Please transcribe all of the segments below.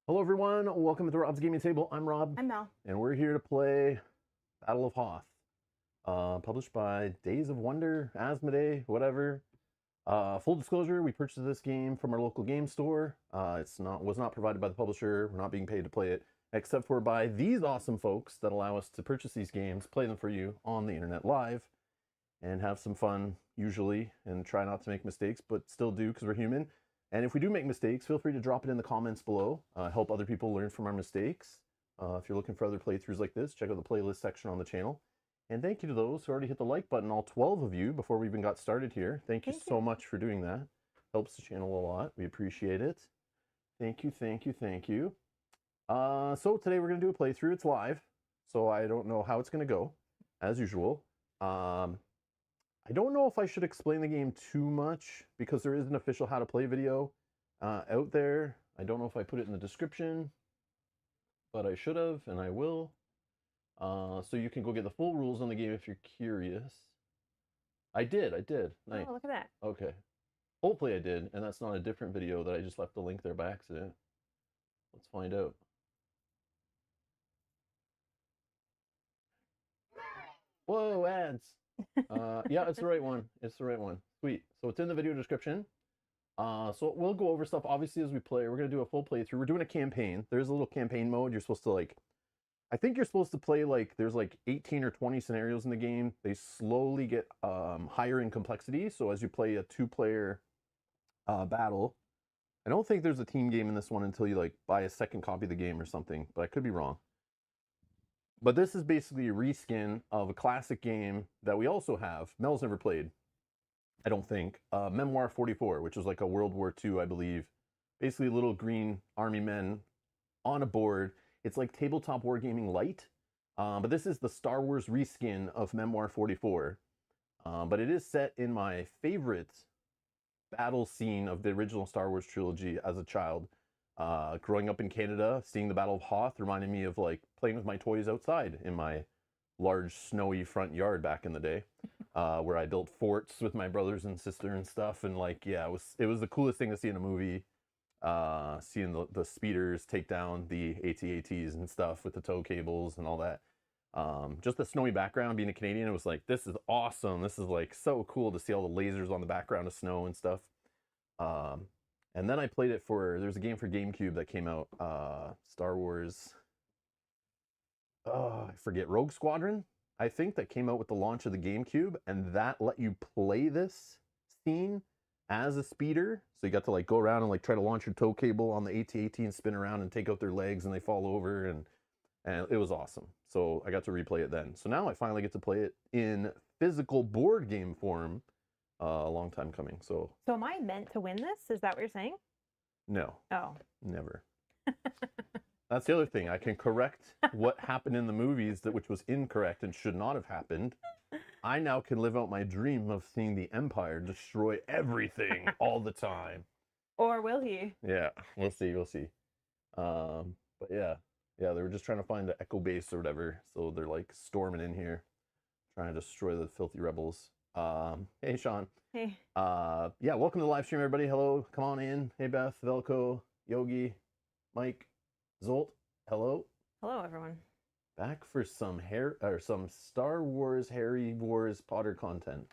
Hello everyone, welcome to Rob's Gaming Table. I'm Rob. I'm Mel. And we're here to play Battle of Hoth. Published by Days of Wonder, Asmodee, whatever. Full disclosure, we purchased this game from our local game store. Was not provided by the publisher. We're not being paid to play it, except for by these awesome folks that allow us to purchase these games, play them for you on the internet live, and have some fun usually, and try not to make mistakes, but still do because we're human. And if we do make mistakes, feel free to drop it in the comments below. Help other people learn from our mistakes. If you're looking for other playthroughs like this, check out the playlist section on the channel. And thank you to those who already hit the like button, all 12 of you, before we even got started here. Thank you so much for doing that. Helps the channel a lot. We appreciate it. Thank you, thank you, thank you. So today we're going to do a playthrough. It's live, so I don't know how it's going to go, as usual. I don't know if I should explain the game too much because there is an official how to play video out there. I don't know if I put it in the description, but I should have, and I will. So you can go get the full rules on the game if you're curious. I did. Nice. Oh, look at that. Okay. Hopefully I did, and that's not a different video that I just left the link there by accident. Let's find out. Whoa, ads. Yeah, it's the right one. It's the right one. Sweet. So it's in the video description. So we'll go over stuff obviously as we play. We're going to do a full playthrough. We're doing a campaign. There's a little campaign mode. You're supposed to I think you're supposed to play there's 18 or 20 scenarios in the game. They slowly get higher in complexity. So as you play a two-player battle, I don't think there's a team game in this one until you buy a second copy of the game or something, but I could be wrong. But this is basically a reskin of a classic game that we also have. Mel's never played, I don't think. Memoir 44, which was like a World War II, I believe. Basically little green army men on a board. It's like tabletop wargaming light. But this is the Star Wars reskin of Memoir 44. But it is set in my favorite battle scene of the original Star Wars trilogy as a child. Growing up in Canada, seeing the Battle of Hoth reminded me of playing with my toys outside in my large snowy front yard back in the day, where I built forts with my brothers and sister and stuff. And yeah, it was the coolest thing to see in a movie. Seeing the speeders take down the AT-ATs and stuff with the tow cables and all that. Just the snowy background, being a Canadian, it was this is awesome. This is so cool to see all the lasers on the background of snow and stuff. And then I played it there's a game for GameCube that came out, Star Wars, I forget, Rogue Squadron, I think, that came out with the launch of the GameCube, and that let you play this scene as a speeder. So you got to go around and try to launch your tow cable on the AT-AT and spin around and take out their legs and they fall over, and it was awesome. So I got to replay it then. So now I finally get to play it in physical board game form. A long time coming. So am I meant to win this? Is that what you're saying? No. Oh. Never. That's the other thing. I can correct what happened in the movies which was incorrect and should not have happened. I now can live out my dream of seeing the Empire destroy everything all the time. Or will he? Yeah, we'll see. But yeah, they were just trying to find the Echo base or whatever. So they're storming in here, trying to destroy the filthy rebels. Hey Sean. Hey. Yeah, welcome to the live stream, everybody. Hello, come on in. Hey Beth, Velko, Yogi, Mike, Zolt. Hello. Hello, everyone. Back for some Star Wars, Harry Wars, Potter content.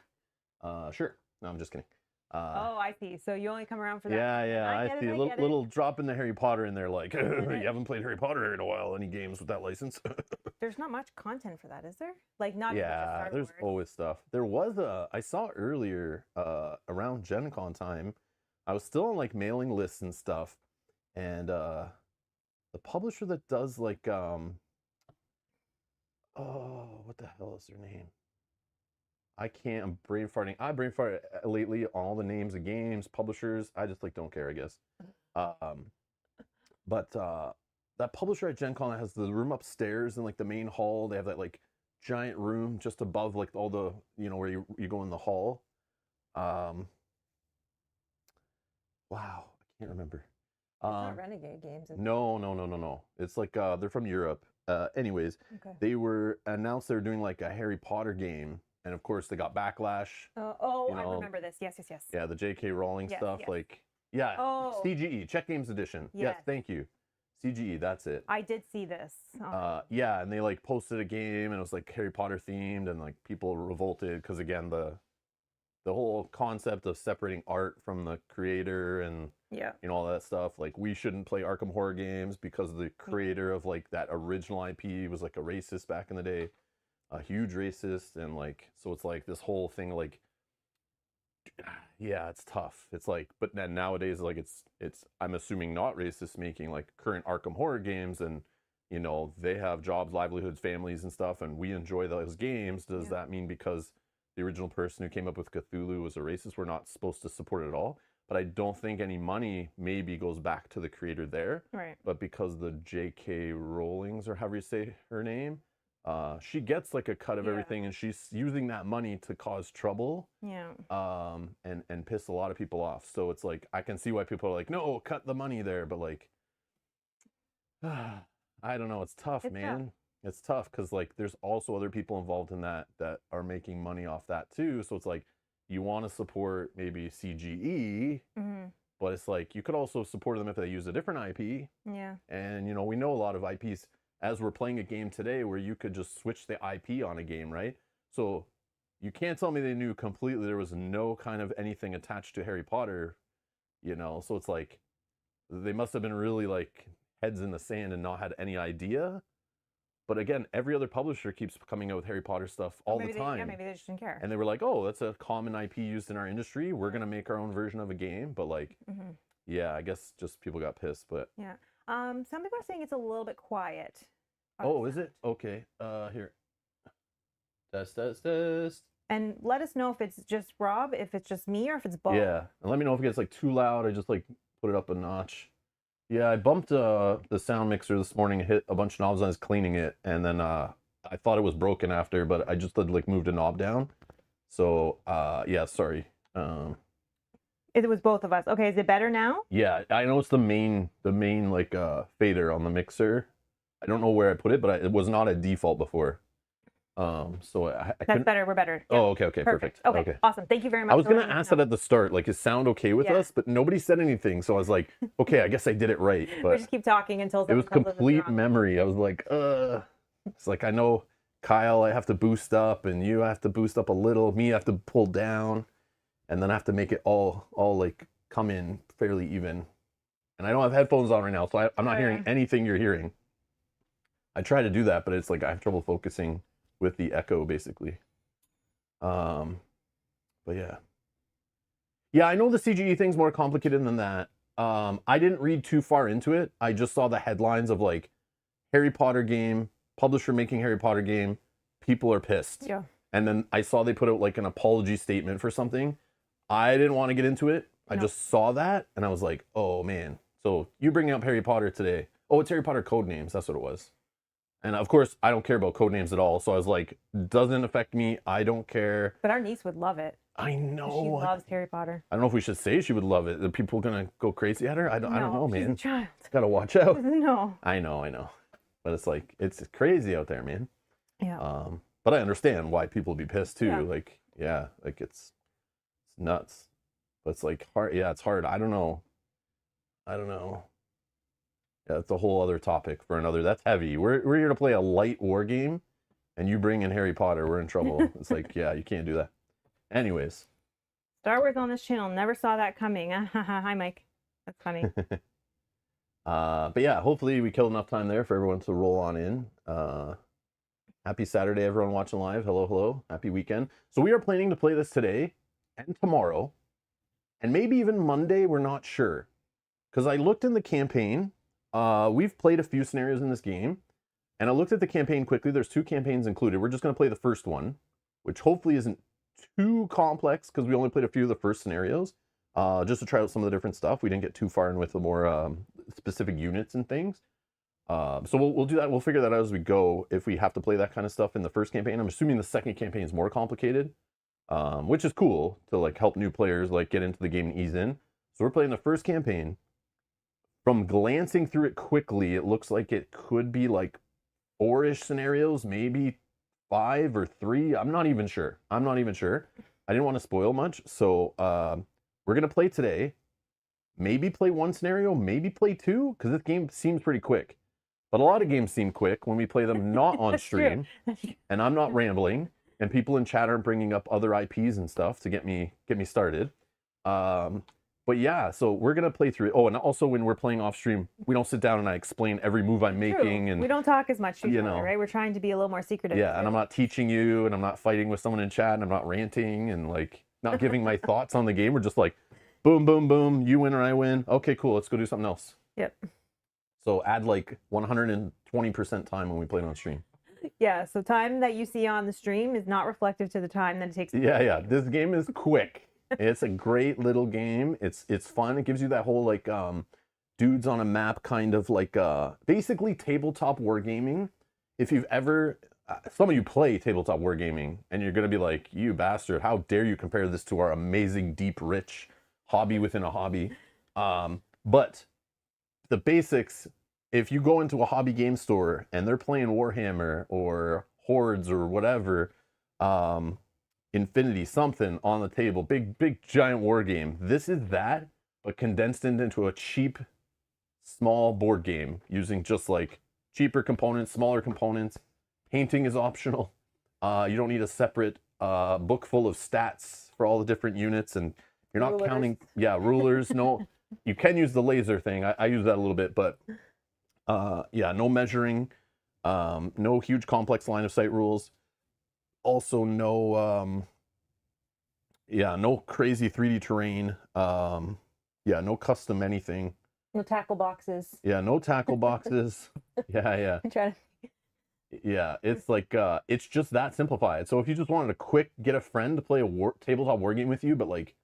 Sure. No, I'm just kidding. Oh, I see. So you only come around for that. Yeah, I see a little drop in the Harry Potter in there, you haven't played Harry Potter in a while. Any games with that license? There's not much content for that, is there? Not yeah, there's always stuff. There was I saw earlier around Gen Con time, I was still on mailing lists and stuff, and the publisher that does oh, what the hell is their name? I'm brain farting. I brain fart lately on all the names of games, publishers. I just don't care, I guess. But that publisher at Gen Con has the room upstairs in the main hall. They have that giant room just above all the, where you go in the hall. Wow, I can't remember. It's not Renegade Games. No. It's they're from Europe. Anyways, okay. They announced they were doing a Harry Potter game. And of course, they got backlash. I remember this. Yes. Yeah, the J.K. Rowling stuff. Yes. Yeah, Oh. CGE, Czech Games Edition. Yes, thank you. CGE, that's it. I did see this. Yeah, and they like posted a game and it was like Harry Potter themed, and like people revolted because again the whole concept of separating art from the creator and yeah, you know all that stuff. Like we shouldn't play Arkham Horror games because the creator of like that original IP was like a racist back in the day, a huge racist, and like so it's like this whole thing like yeah, it's tough. It's like but then nowadays like it's I'm assuming not racist making like current Arkham Horror games, and you know they have jobs, livelihoods, families and stuff, and we enjoy those games. Does that mean because the original person who came up with Cthulhu was a racist, we're not supposed to support it at all? But I don't think any money maybe goes back to the creator there. Right. But because the J.K. Rowling's, or however you say her name, she gets like a cut of everything, and she's using that money to cause trouble. Yeah. And piss a lot of people off. So it's like I can see why people are like, no, cut the money there. But like, I don't know. It's tough, man. Tough. It's tough because like there's also other people involved in that are making money off that too. So it's like you want to support maybe CGE, but it's like you could also support them if they use a different IP. Yeah. And you know we know a lot of IPs as we're playing a game today where you could just switch the IP on a game, right? So you can't tell me they knew completely there was no kind of anything attached to Harry Potter, you know? So it's like they must have been really like heads in the sand and not had any idea. But again, every other publisher keeps coming out with Harry Potter stuff all the time. Yeah, maybe they just didn't care. And they were like, oh, that's a common IP used in our industry. We're going to make our own version of a game. But like, yeah, I guess just people got pissed. But yeah. Some people are saying it's a little bit quiet. Oh, is it? Okay. Here. Test. And let us know if it's just Rob, if it's just me, or if it's both. Yeah. And let me know if it gets like too loud. I just like put it up a notch. Yeah, I bumped the sound mixer this morning, hit a bunch of knobs, and I was cleaning it, and then I thought it was broken after, but I just like moved a knob down. So yeah, sorry. It was both of us. Okay, is it better now? Yeah, I know it's the main like fader on the mixer. I don't know where I put it, but it was not a default before. So I that's better. We're better. Yeah. Oh, okay, perfect. Okay, awesome. Thank you very much. I was gonna ask that at the start, like, is sound okay with us? But nobody said anything, so I was like, okay, I guess I did it right. But we just keep talking until it was complete memory. I was like, it's like I know Kyle, I have to boost up, and you have to boost up a little. Me, I have to pull down, and then I have to make it all like come in fairly even. And I don't have headphones on right now, so I'm not hearing anything you're hearing. I try to do that, but it's like I have trouble focusing with the echo, basically. But yeah, I know the CGE thing's more complicated than that. I didn't read too far into it. I just saw the headlines of like Harry Potter game, publisher making Harry Potter game, people are pissed. Yeah. And then I saw they put out like an apology statement for something. I didn't want to get into it. I just saw that and I was like, oh man. So you bring up Harry Potter today. Oh, it's Harry Potter Codenames. That's what it was. And of course, I don't care about Codenames at all. So I was like, doesn't affect me. I don't care. But our niece would love it. I know. She loves Harry Potter. I don't know if we should say she would love it. Are people going to go crazy at her? I don't know, man. She's a child. Got to watch out. No. I know. But it's like, it's crazy out there, man. Yeah. But I understand why people would be pissed too. Yeah. Like it's nuts. But it's like hard. Yeah, it's hard. I don't know. Yeah, that's a whole other topic for another. That's heavy. We're here to play a light war game, and you bring in Harry Potter. We're in trouble. It's like, yeah, you can't do that. Anyways. Star Wars on this channel. Never saw that coming. Hi, Mike. That's funny. But yeah, hopefully we killed enough time there for everyone to roll on in. Happy Saturday, everyone watching live. Hello. Happy weekend. So we are planning to play this today and tomorrow, and maybe even Monday. We're not sure. Because I looked in the campaign. We've played a few scenarios in this game, and I looked at the campaign quickly. There's 2 campaigns included. We're just going to play the first one, which hopefully isn't too complex because we only played a few of the first scenarios, just to try out some of the different stuff. We didn't get too far in with the more specific units and things. So we'll do that. We'll figure that out as we go if we have to play that kind of stuff in the first campaign. I'm assuming the second campaign is more complicated, which is cool to like help new players like get into the game and ease in. So we're playing the first campaign. From glancing through it quickly, it looks like it could be like 4-ish scenarios, maybe 5 or 3. I'm not even sure. I didn't want to spoil much. So we're going to play today. maybe play one scenario, maybe play two, because this game seems pretty quick. But a lot of games seem quick when we play them not on stream, and I'm not rambling, and people in chat aren't bringing up other IPs and stuff to get me started. But yeah, so we're gonna play through it. Oh, and also when we're playing off stream, we don't sit down and I explain every move I'm making, and we don't talk as much to each you other, know, right? We're trying to be a little more secretive. yeah, and I'm not teaching you, and I'm not fighting with someone in chat, and I'm not ranting and like not giving my thoughts on the game. We're just like, boom, boom, boom, you win or I win. Okay, cool, let's go do something else. Yep. So add like 120% time when we play it on stream. Yeah, so time that you see on the stream is not reflective to the time that it takes. Yeah, this game is quick. It's a great little game. It's fun. It gives you that whole like dudes on a map kind of like basically tabletop wargaming. If you've ever some of you play tabletop wargaming and you're gonna be like, you bastard, how dare you compare this to our amazing, deep, rich hobby within a hobby. But the basics, if you go into a hobby game store and they're playing Warhammer or Hordes or whatever, Infinity, something on the table, big giant war game. This is that, but condensed into a cheap, small board game using just like cheaper components, smaller components. Painting is optional. You don't need a separate book full of stats for all the different units, and you're not counting. Yeah, rulers. No, you can use the laser thing. I use that a little bit, but yeah, no measuring, no huge complex line of sight rules. Also, no crazy 3D terrain. Yeah, no custom anything. No tackle boxes. Yeah, no tackle boxes. Yeah. Yeah, it's like it's just that simplified. So if you just wanted to get a friend to play a tabletop war game with you, but like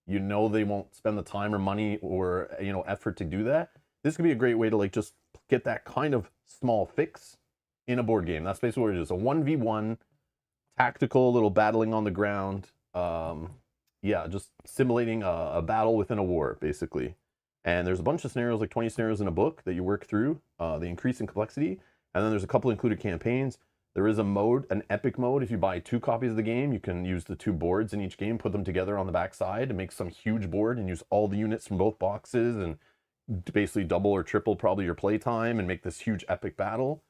they won't spend the time or money or effort to do that, this could be a great way to like just get that kind of small fix in a board game. That's basically what it is. A 1v1 tactical little battling on the ground. Yeah, just simulating a battle within a war, basically. And there's a bunch of scenarios, like 20 scenarios in a book that you work through. They increase in complexity. And then there's a couple included campaigns. There is a mode, an epic mode. If you buy 2 copies of the game, you can use the 2 boards in each game, put them together on the back side to make some huge board and use all the units from both boxes and basically double or triple probably your play time and make this huge epic battle.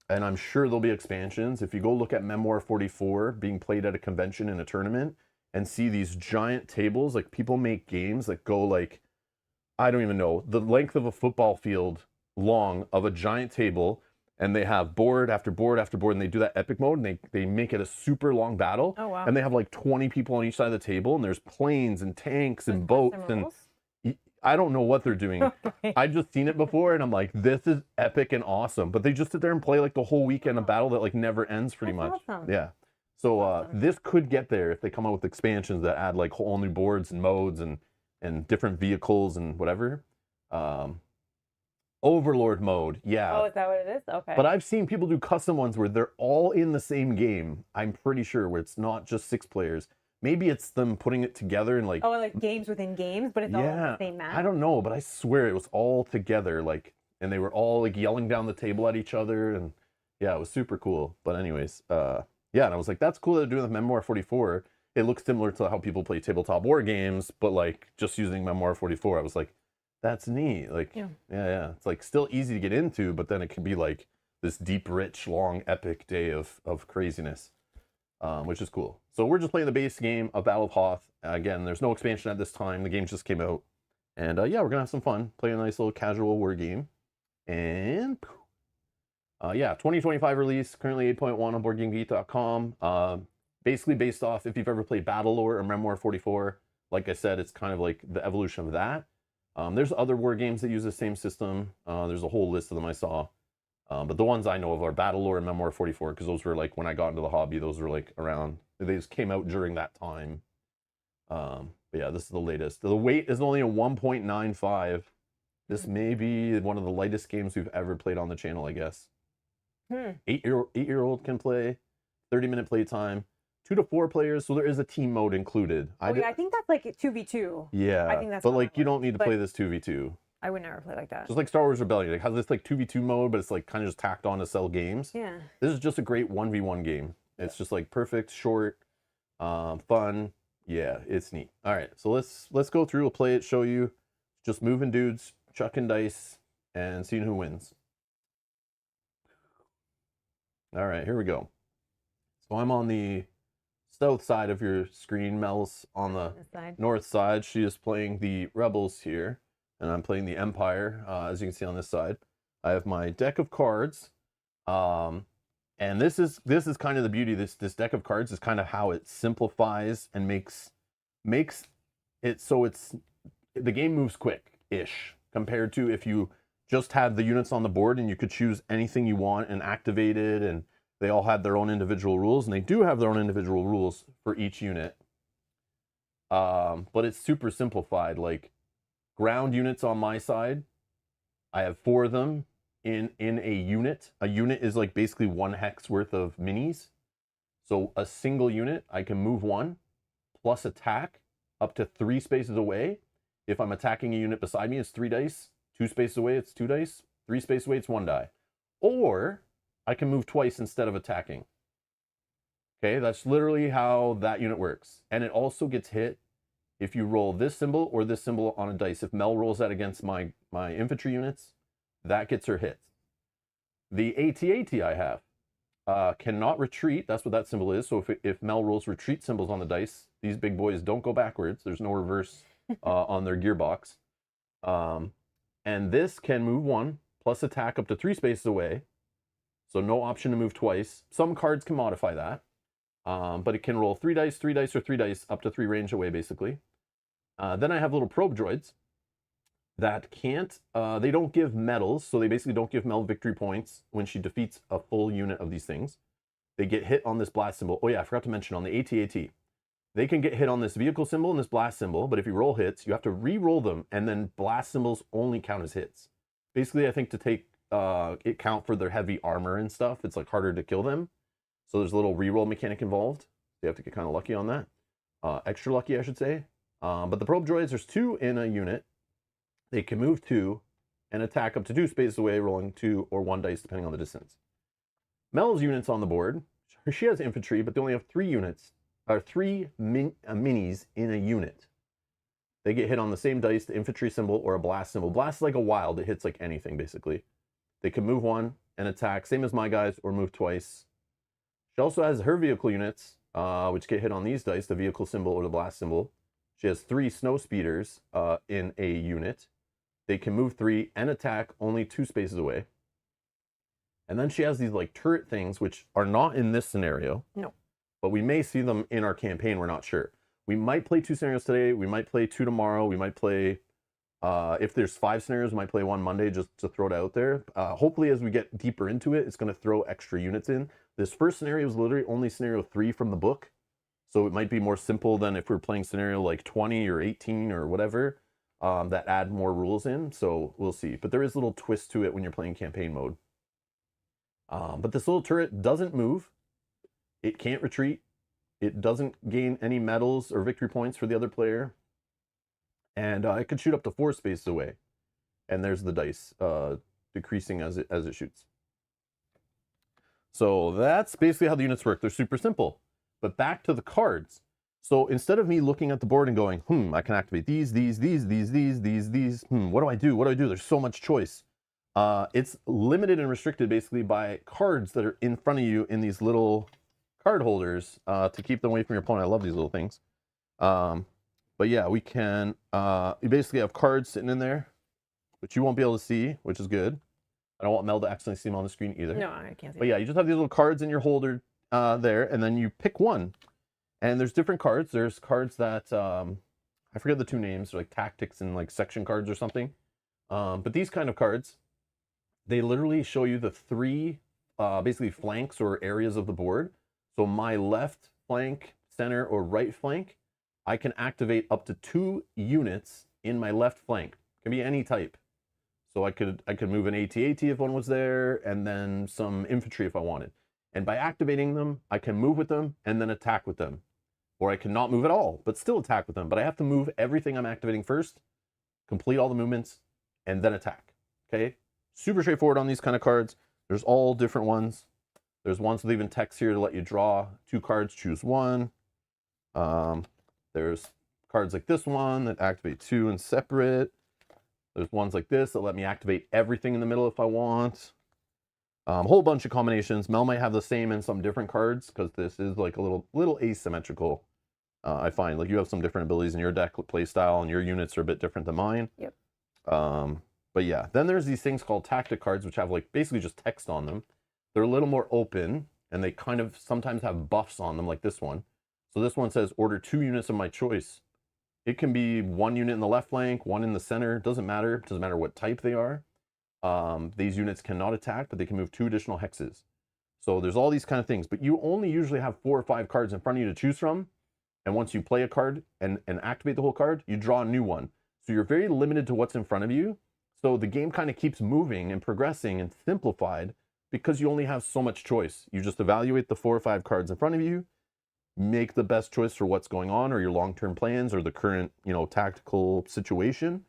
And I'm sure there'll be expansions. If you go look at Memoir 44 being played at a convention in a tournament and see these giant tables, like people make games that go like, I don't even know, the length of a football field long of a giant table, and they have board after board after board, and they do that epic mode, and they make it a super long battle. Oh, wow. And they have like 20 people on each side of the table, and there's planes and tanks and boats, and I don't know what they're doing. Okay. I've just seen it before, and I'm like, this is epic and awesome. But they just sit there and play like the whole weekend a battle that like never ends pretty much. Awesome. Yeah. So this could get there if they come out with expansions that add like whole new boards and modes and different vehicles and whatever. Overlord mode, yeah. Oh, is that what it is? Okay. But I've seen people do custom ones where they're all in the same game. I'm pretty sure where it's not just 6 players. Maybe it's them putting it together and like... Oh, like games within games, but it's all in the same map? I don't know, but I swear it was all together, like, and they were all like yelling down the table at each other, and yeah, it was super cool. But anyways, yeah, and I was like, that's cool that they're doing with Memoir 44. It looks similar to how people play tabletop war games, but like just using Memoir 44. I was like, that's neat. Like, yeah. It's like still easy to get into, but then it can be like this deep, rich, long, epic day of craziness, which is cool. So we're just playing the base game of Battle of Hoth. Again, there's no expansion at this time. The game just came out. And yeah, we're going to have some fun. Play a nice little casual war game. And yeah, 2025 release, currently 8.1 on BoardGameGeek.com. Basically based off, if you've ever played Battlelore or Memoir 44, like I said, it's kind of like the evolution of that. There's other war games that use the same system. There's a whole list of them I saw. But the ones I know of are Battlelore and Memoir 44, because those were like, when I got into the hobby, those were like around, they just came out during that time. But yeah, this is the latest. The weight is only a 1.95. This may be one of the lightest games we've ever played on the channel, I guess. 8-year-old can play, 30-minute playtime. 2 to 4 players, so there is a team mode included. I think that's like 2v2. Yeah, I think that's but like you don't need to play this 2v2. I would never play like that. Just like Star Wars Rebellion, it has this like 2v2 mode, but it's like kind of just tacked on to sell games. Yeah. This is just a great 1v1 game. It's just like perfect, short, fun. Yeah, it's neat. All right, so let's go through. We'll play it, show you. just moving dudes, chucking dice, and seeing who wins. All right, here we go. So I'm on the south side of your screen. Mel's on the north side. She is playing the Rebels here, and I'm playing the Empire, as you can see on this side. I have my deck of cards, and this is kind of the beauty. This deck of cards is kind of how it simplifies and makes it so the game moves quick-ish compared to if you just had the units on the board and you could choose anything you want and activate it, and they all had their own individual rules, and they do have their own individual rules for each unit. But it's super simplified. Like ground units on my side, I have 4 of them in a unit. A unit is like basically 1 hex worth of minis. So a single unit, I can move 1 plus attack up to 3 spaces away. If I'm attacking a unit beside me, it's 3 dice. 2 spaces away, it's 2 dice. 3 spaces away, it's 1 die. Or I can move twice instead of attacking. Okay, that's literally how that unit works. And it also gets hit if you roll this symbol or this symbol on a dice. If Mel rolls that against my infantry units, that gets her hit. The AT-AT I have cannot retreat. That's what that symbol is. So if Mel rolls retreat symbols on the dice, these big boys don't go backwards. There's no reverse on their gearbox. And this can move 1 plus attack up to 3 spaces away. So no option to move twice. Some cards can modify that. But it can roll 3 dice, 3 dice, or 3 dice up to 3 range away, basically. Then I have little probe droids that can't, they don't give medals, so they basically don't give Mel victory points when she defeats a full unit of these things. They get hit on this blast symbol. Oh yeah, I forgot to mention on the AT-AT. They can get hit on this vehicle symbol and this blast symbol, but if you roll hits, you have to re-roll them, and then blast symbols only count as hits. Basically, I think to take it count for their heavy armor and stuff, it's like harder to kill them. So there's a little re-roll mechanic involved. You have to get kind of lucky on that. Extra lucky, I should say. But the probe droids, there's 2 in a unit. They can move 2 and attack up to 2 spaces away, rolling 2 or 1 dice, depending on the distance. Mel's units on the board. She has infantry, but they only have 3 units, or 3 minis in a unit. They get hit on the same dice, the infantry symbol or a blast symbol. Blast is like a wild. It hits like anything, basically. They can move 1 and attack, same as my guys, or move twice. She also has her vehicle units, which get hit on these dice, the vehicle symbol or the blast symbol. She has 3 snow speeders in a unit. They can move 3 and attack only 2 spaces away. And then she has these like turret things, which are not in this scenario. No. But we may see them in our campaign, we're not sure. We might play 2 scenarios today, we might play 2 tomorrow, we might play, if there's 5 scenarios, we might play 1 Monday, just to throw it out there. Hopefully as we get deeper into it, it's going to throw extra units in. This first scenario is literally only scenario 3 from the book. So it might be more simple than if we're playing scenario like 20 or 18 or whatever, that add more rules in. So we'll see. But there is a little twist to it when you're playing campaign mode. But this little turret doesn't move. It can't retreat. It doesn't gain any medals or victory points for the other player. And it can shoot up to 4 spaces away. And there's the dice decreasing as it shoots. So that's basically how the units work. They're super simple. But back to the cards. So instead of me looking at the board and going, I can activate these. What do I do? What do I do? There's so much choice. It's limited and restricted basically by cards that are in front of you in these little card holders to keep them away from your opponent. I love these little things. But yeah, we can, you basically have cards sitting in there, which you won't be able to see, which is good. I don't want Mel to accidentally see them on the screen either. No, I can't see. But yeah, you just have these little cards in your holder there, and then you pick one. And there's different cards. There's cards that, I forget the 2 names, like tactics and like section cards or something. But these kind of cards, they literally show you the 3 basically flanks or areas of the board. So my left flank, center, or right flank, I can activate up to 2 units in my left flank. It can be any type. So I could move an AT-AT if one was there, and then some infantry if I wanted. And by activating them, I can move with them and then attack with them. Or I can not move at all, but still attack with them. But I have to move everything I'm activating first, complete all the movements, and then attack. Okay? Super straightforward on these kind of cards. There's all different ones. There's ones with even text here to let you draw 2 cards, choose 1. There's cards like this one that activate 2 and separate. There's ones like this that let me activate everything in the middle if I want. A whole bunch of combinations. Mel might have the same in some different cards because this is like a little asymmetrical. I find like you have some different abilities in your deck play style, and your units are a bit different than mine. Yep. But yeah, then there's these things called tactic cards, which have like basically just text on them. They're a little more open, and they kind of sometimes have buffs on them, like this one. So this one says, order 2 units of my choice. It can be 1 unit in the left flank, 1 in the center. Doesn't matter. Doesn't matter what type they are. These units cannot attack, but they can move 2 additional hexes. So there's all these kind of things, but you only usually have 4 or 5 cards in front of you to choose from. And once you play a card and activate the whole card, you draw a new one. So you're very limited to what's in front of you. So the game kind of keeps moving and progressing and simplified because you only have so much choice. You just evaluate the 4 or 5 cards in front of you, make the best choice for what's going on or your long-term plans or the current, tactical situation,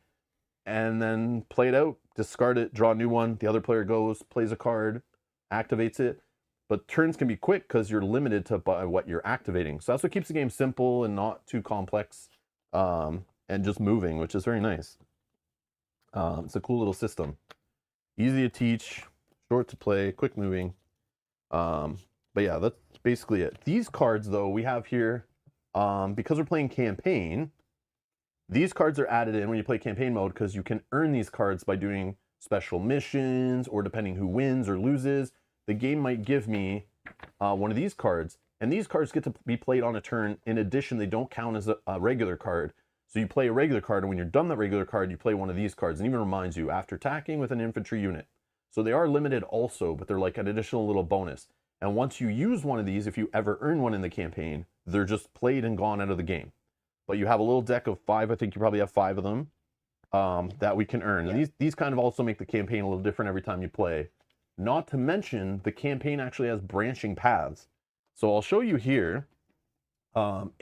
and then play it out, discard it, draw a new one. The other player goes, plays a card, activates it. But turns can be quick because you're limited to by what you're activating. So that's what keeps the game simple and not too complex, and just moving, which is very nice. It's a cool little system. Easy to teach, short to play, quick moving. But yeah, that's basically it. These cards, though, we have here, because we're playing campaign, these cards are added in when you play campaign mode because you can earn these cards by doing special missions or depending who wins or loses. The game might give me one of these cards, and these cards get to be played on a turn. In addition, they don't count as a regular card. So you play a regular card, and when you're done that regular card, you play one of these cards, and even reminds you after attacking with an infantry unit. So they are limited also, but they're like an additional little bonus. And once you use one of these, if you ever earn one in the campaign, they're just played and gone out of the game. But you have a little deck of 5, I think you probably have 5 of them, that we can earn. And these kind of also make the campaign a little different every time you play. Not to mention, the campaign actually has branching paths. So I'll show you here. I'll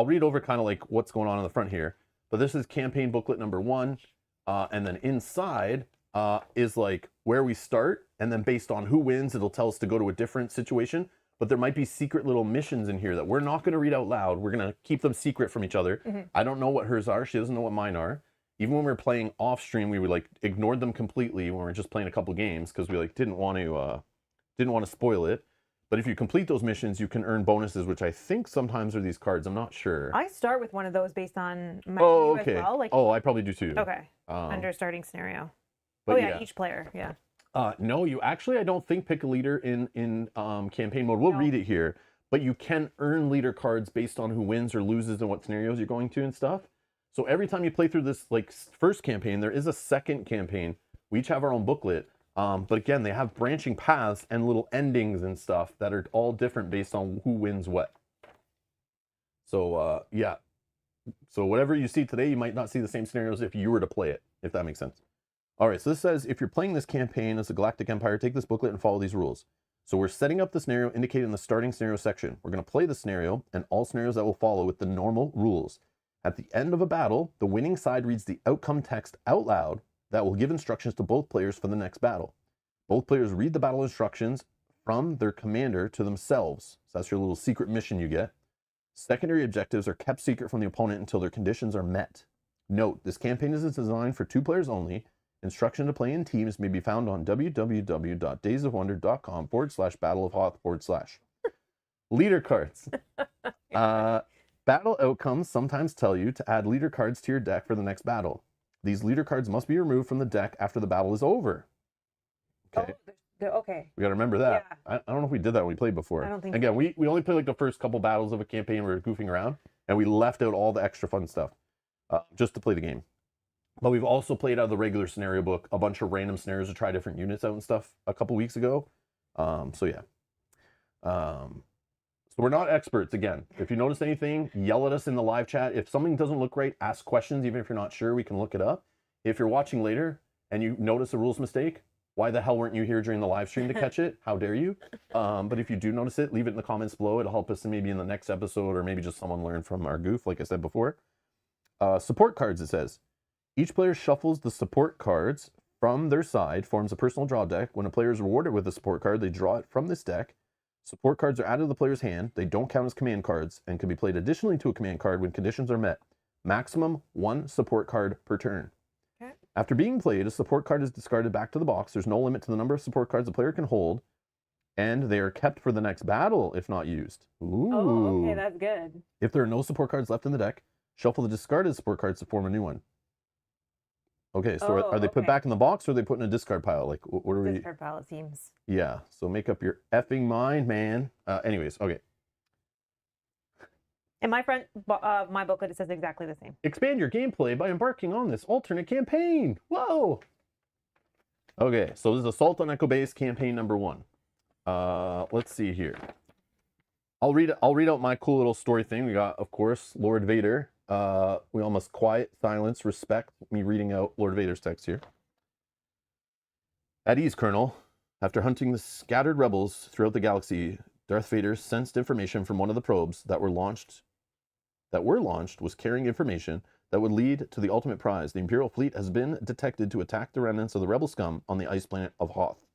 read over kind of like what's going on the front here. But this is campaign booklet number 1. And then inside is like where we start. And then based on who wins, it'll tell us to go to a different situation. But there might be secret little missions in here that we're not going to read out loud. We're going to keep them secret from each other. Mm-hmm. I don't know what hers are. She doesn't know what mine are. Even when we were playing off stream, we would like ignored them completely when we were just playing a couple games because we like didn't want to spoil it. But if you complete those missions, you can earn bonuses, which I think sometimes are these cards. I'm not sure. I start with one of those based on my okay. as well. Like, I probably do too. Okay. Under starting scenario. But yeah, each player. Yeah. No, you actually I don't think pick a leader in campaign mode. We'll read it here, but you can earn leader cards based on who wins or loses and what scenarios you're going to and stuff. So every time you play through this like first campaign, there is a second campaign. We each have our own booklet. But again, they have branching paths and little endings and stuff that are all different based on who wins what. So yeah. So whatever you see today, you might not see the same scenarios if you were to play it, if that makes sense. All right, so this says, if you're playing this campaign as the Galactic Empire, take this booklet and follow these rules. So we're setting up the scenario indicated in the starting scenario section. We're going to play the scenario and all scenarios that will follow with the normal rules. At the end of a battle, the winning side reads the outcome text out loud that will give instructions to both players for the next battle. Both players read the battle instructions from their commander to themselves. So that's your little secret mission you get. Secondary objectives are kept secret from the opponent until their conditions are met. Note, this campaign is designed for 2 players only. Instruction to play in teams may be found on www.daysofwonder.com/Battle of Hoth/. Leader cards. Battle outcomes sometimes tell you to add leader cards to your deck for the next battle. These leader cards must be removed from the deck after the battle is over. Okay. Oh, okay. We got to remember that. Yeah. I don't know if we did that when we played before. I don't think Again, so. we only played like the first couple battles of a campaign. We were goofing around, and we left out all the extra fun stuff just to play the game. But we've also played out of the regular scenario book a bunch of random scenarios to try different units out and stuff a couple weeks ago. So yeah. So we're not experts. Again, if you notice anything, yell at us in the live chat. If something doesn't look right, ask questions. Even if you're not sure, we can look it up. If you're watching later and you notice a rules mistake, why the hell weren't you here during the live stream to catch it? How dare you? But if you do notice it, leave it in the comments below. It'll help us maybe in the next episode, or maybe just someone learn from our goof, like I said before. Support cards, it says. Each player shuffles the support cards from their side, forms a personal draw deck. When a player is rewarded with a support card, they draw it from this deck. Support cards are added to the player's hand. They don't count as command cards and can be played additionally to a command card when conditions are met. Maximum 1 support card per turn. Okay. After being played, a support card is discarded back to the box. There's no limit to the number of support cards the player can hold, and they are kept for the next battle if not used. Ooh. Oh, okay, that's good. If there are no support cards left in the deck, shuffle the discarded support cards to form a new one. Okay, so are they put back in the box or are they put in a discard pile? Like, what are we? Discard pile, it seems. Yeah, so make up your effing mind, man. Anyways, okay. In my my booklet, it says exactly the same. Expand your gameplay by embarking on this alternate campaign. Whoa. Okay, so this is Assault on Echo Base campaign number 1. Let's see here. I'll read out my cool little story thing. We got, of course, Lord Vader. We all must quiet, silence, respect me reading out Lord Vader's text here. At ease, Colonel. After hunting the scattered rebels throughout the galaxy, Darth Vader sensed information from one of the probes that were launched was carrying information that would lead to the ultimate prize. The Imperial fleet has been detected to attack the remnants of the rebel scum on the ice planet of Hoth.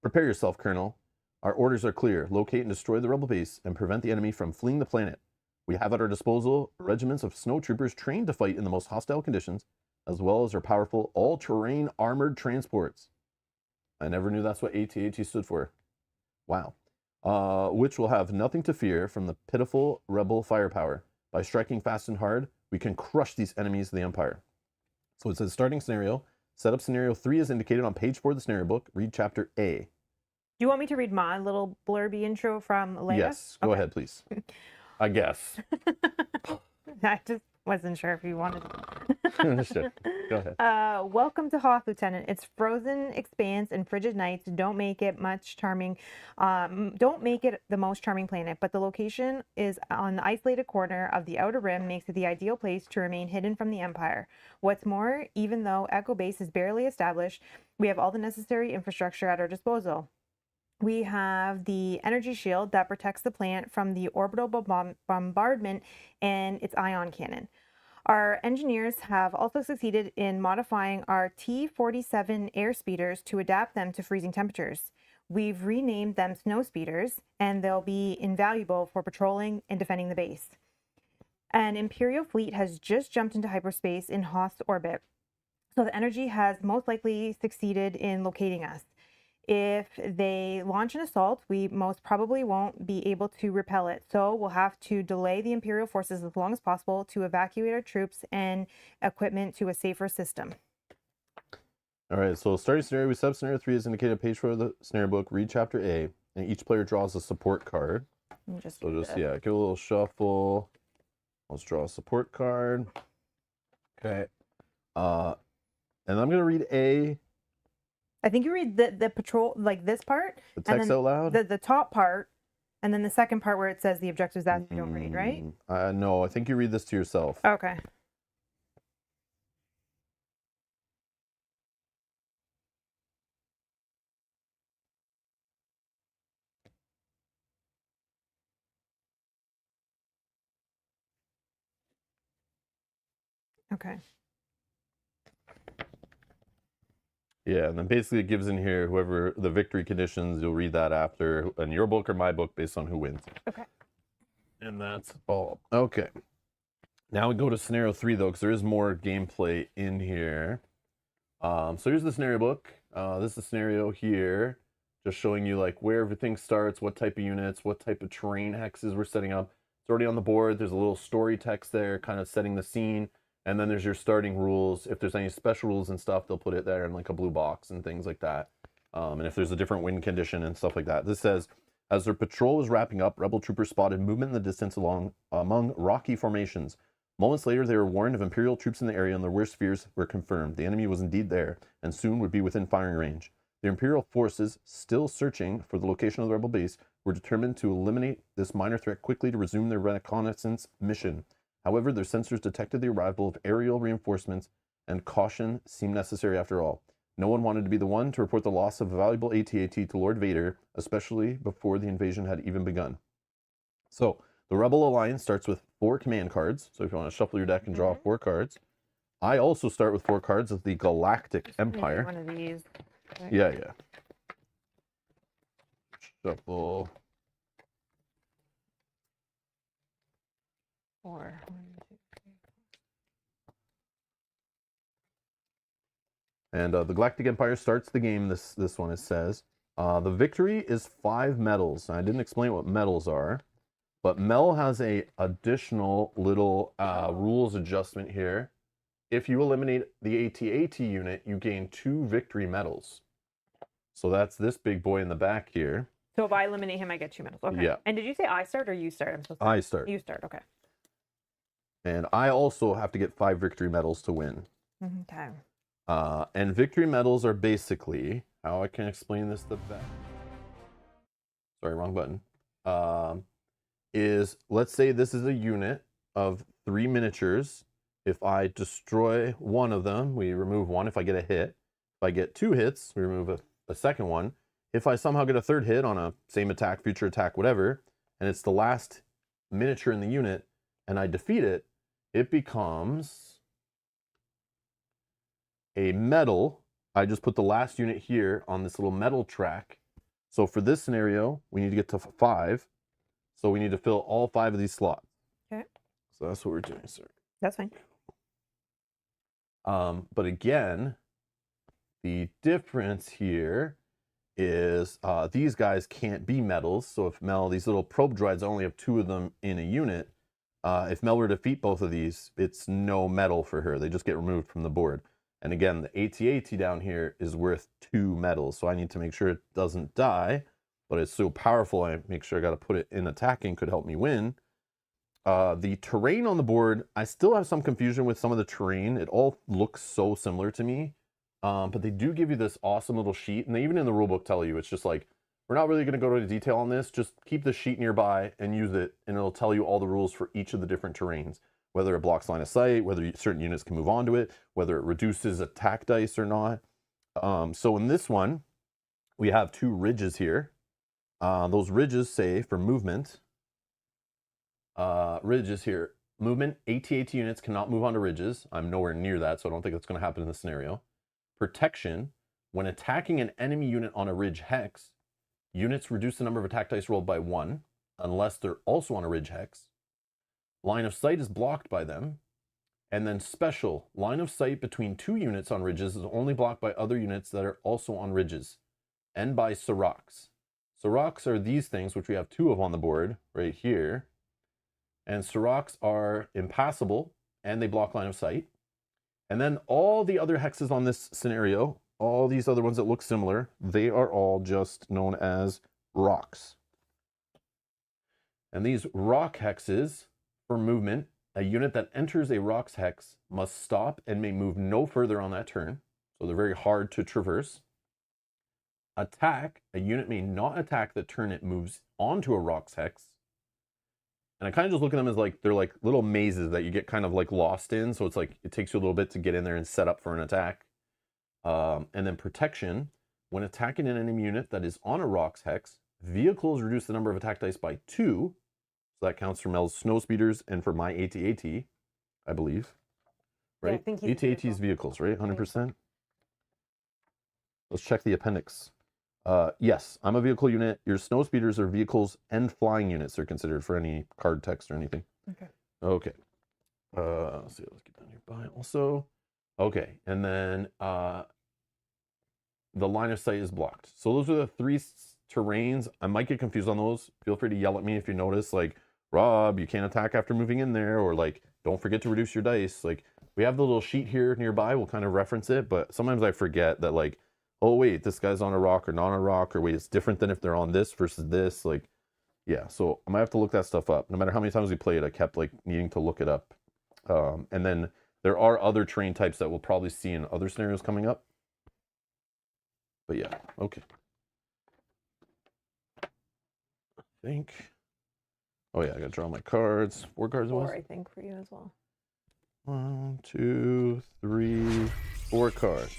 Prepare yourself, Colonel. Our orders are clear. Locate and destroy the rebel base and prevent the enemy from fleeing the planet. We have at our disposal regiments of snowtroopers trained to fight in the most hostile conditions, as well as our powerful all-terrain armored transports. I never knew that's what AT-AT stood for. Wow. Which will have nothing to fear from the pitiful rebel firepower. By striking fast and hard, we can crush these enemies of the Empire. So it says starting scenario. Set up scenario 3 as indicated on page 4 of the scenario book. Read chapter A. Do you want me to read my little blurby intro from Leia? Yes, go ahead, please. I guess. I just wasn't sure if you wanted to. Understood. Go ahead. Welcome to Hoth, Lieutenant. Its frozen expanse and frigid nights don't make it much charming. Don't make it the most charming planet, but the location is on the isolated corner of the Outer Rim makes it the ideal place to remain hidden from the Empire. What's more, even though Echo Base is barely established, we have all the necessary infrastructure at our disposal. We have the energy shield that protects the planet from the orbital bombardment and its ion cannon. Our engineers have also succeeded in modifying our T-47 air speeders to adapt them to freezing temperatures. We've renamed them snow speeders, and they'll be invaluable for patrolling and defending the base. An Imperial fleet has just jumped into hyperspace in Hoth's orbit, so the energy has most likely succeeded in locating us. If they launch an assault, we most probably won't be able to repel it, so we'll have to delay the Imperial forces as long as possible to evacuate our troops and equipment to a safer system. All right, so starting scenario, we set up scenario 3 as indicated on page 4 of the scenario book. Read chapter A, and each player draws a support card. Give a little shuffle. Let's draw a support card. Okay. And I'm going to read A. I think you read the patrol, like this part. The text out loud? The top part, and then the second part where it says the objectives that you don't read, right? No, I think you read this to yourself. Okay. Okay. Yeah, and then basically it gives in here whoever the victory conditions, you'll read that after in your book or my book based on who wins. Okay. And that's all. Okay. Now we go to scenario 3 though, because there is more gameplay in here. So here's the scenario book. This is the scenario here, just showing you like where everything starts, what type of units, what type of terrain hexes we're setting up. It's already on the board. There's a little story text there, kind of setting the scene. And then there's your starting rules. If there's any special rules and stuff, they'll put it there in like a blue box and things like that. And if there's a different wind condition and stuff like that. This says, as their patrol was wrapping up, rebel troopers spotted movement in the distance among rocky formations. Moments later, they were warned of Imperial troops in the area and their worst fears were confirmed. The enemy was indeed there and soon would be within firing range. The Imperial forces, still searching for the location of the rebel base, were determined to eliminate this minor threat quickly to resume their reconnaissance mission. However, their sensors detected the arrival of aerial reinforcements, and caution seemed necessary after all. No one wanted to be the one to report the loss of a valuable AT-AT to Lord Vader, especially before the invasion had even begun. So, the Rebel Alliance starts with 4 command cards. So if you want to shuffle your deck and draw 4 cards. I also start with 4 cards of the Galactic Empire. One of these. Yeah. Shuffle. 4. 1, 2, 3, And the Galactic Empire starts the game. This one, it says, the victory is 5 medals. Now, I didn't explain what medals are, but Mel has a additional little rules adjustment here. If you eliminate the AT-AT unit, you gain 2 victory medals. So that's this big boy in the back here. So if I eliminate him, I get 2 medals. Okay. Yeah. And did you say I start or you start? I'm so sorry. I start. You start. Okay. And I also have to get 5 victory medals to win. Okay. And victory medals are basically, how I can explain this the best. Sorry, wrong button. Is, let's say this is a unit of 3 miniatures. If I destroy one of them, we remove one if I get a hit. If I get 2 hits, we remove a second one. If I somehow get a 3rd hit on a same attack, future attack, whatever, and it's the last miniature in the unit, and I defeat it, it becomes a medal. I just put the last unit here on this little medal track. So for this scenario, we need to get to 5. So we need to fill all 5 of these slots. Okay. So that's what we're doing, sir. That's fine. But again, the difference here is these guys can't be medals. So if Mel, these little probe droids, I only have 2 of them in a unit. If Mel were to defeat both of these, it's no medal for her. They just get removed from the board. And again, the AT-AT down here is worth 2 medals. So I need to make sure it doesn't die, but it's so powerful, I make sure I got to put it in attacking, could help me win. The terrain on the board, I still have some confusion with some of the terrain. It all looks so similar to me. But they do give you this awesome little sheet, and they even in the rulebook tell you, it's just like, we're not really going to go into detail on this, just keep the sheet nearby and use it, and it'll tell you all the rules for each of the different terrains, whether it blocks line of sight, whether certain units can move onto it, whether it reduces attack dice or not. So in this one, we have 2 ridges here. Those ridges say for movement, ridges here, movement, AT-AT units cannot move onto ridges. I'm nowhere near that, so I don't think that's going to happen in this scenario. Protection, when attacking an enemy unit on a ridge hex, units reduce the number of attack dice rolled by 1, unless they're also on a ridge hex. Line of sight is blocked by them. And then special, line of sight between 2 units on ridges is only blocked by other units that are also on ridges, and by Sirachs. Sirachs are these things, which we have 2 of on the board, right here. And Sirachs are impassable, and they block line of sight. And then all the other hexes on this scenario, all these other ones that look similar, they are all just known as rocks. And these rock hexes, for movement, a unit that enters a rocks hex must stop and may move no further on that turn. So they're very hard to traverse. Attack, a unit may not attack the turn it moves onto a rocks hex. And I kind of just look at them as like, they're like little mazes that you get kind of like lost in. So it's like, it takes you a little bit to get in there and set up for an attack. And then protection, when attacking an enemy unit that is on a rocks hex, vehicles reduce the number of attack dice by 2. So that counts for Mel's snow speeders and for my AT-AT, I believe. Right? Yeah, I think AT-AT's vehicles, right? 100%. Let's check the appendix. Yes, I'm a vehicle unit. Your snow speeders are vehicles and flying units are considered for any card text or anything. Okay. Okay. Let's see, let's get down nearby also. Okay, and then the line of sight is blocked. So those are the 3 terrains. I might get confused on those. Feel free to yell at me if you notice, like, Rob, you can't attack after moving in there, or like, don't forget to reduce your dice. Like, we have the little sheet here nearby. We'll kind of reference it, but sometimes I forget that, like, oh, wait, this guy's on a rock or not on a rock, or wait, it's different than if they're on this versus this. Like, yeah, so I might have to look that stuff up. No matter how many times we play it, I kept, like, needing to look it up. And then there are other terrain types that we'll probably see in other scenarios coming up. But yeah, okay. I think. Oh yeah, I gotta draw my cards. 4 cards. 4, I think, for you as well. 1, 2, 3, 4 cards.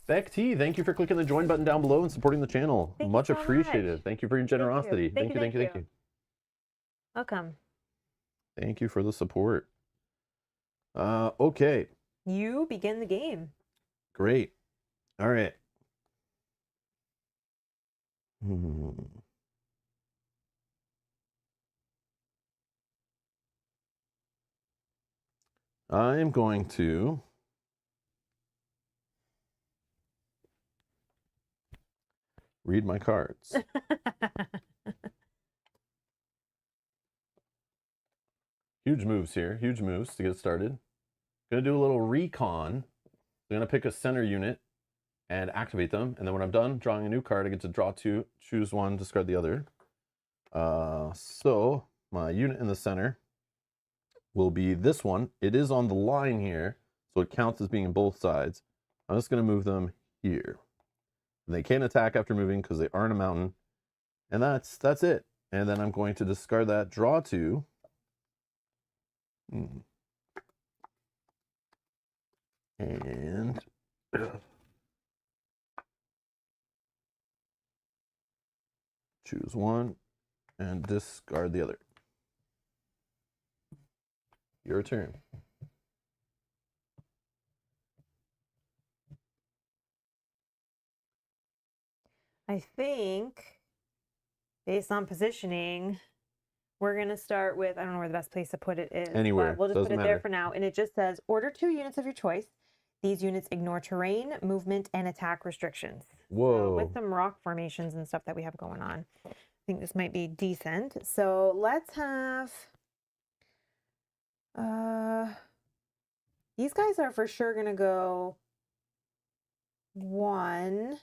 Beck T, thank you for clicking the join button down below and supporting the channel. Much appreciated. Thank you for your generosity. Thank you. Welcome. Thank you for the support. Okay. You begin the game. Great. All right. I'm going to Read my cards. Huge moves here. Huge moves to get started. Gonna do a little recon. I'm gonna pick a center unit and activate them. And then when I'm done drawing a new card, I get to draw 2, choose 1, discard the other. So my unit in the center will be this one. It is on the line here, so it counts as being on both sides. I'm just gonna move them here. And they can't attack after moving because they aren't a mountain. And that's it. And then I'm going to discard that, draw 2. And choose 1 and discard the other. Your turn. I think, based on positioning, we're going to start with, I don't know where the best place to put it is. Anywhere. We'll just Doesn't put it matter. there for now. And it just says, order 2 units of your choice. These units ignore terrain, movement, and attack restrictions. Whoa. So with some rock formations and stuff that we have going on, I think this might be decent. So let's have... these guys are for sure going to go 1...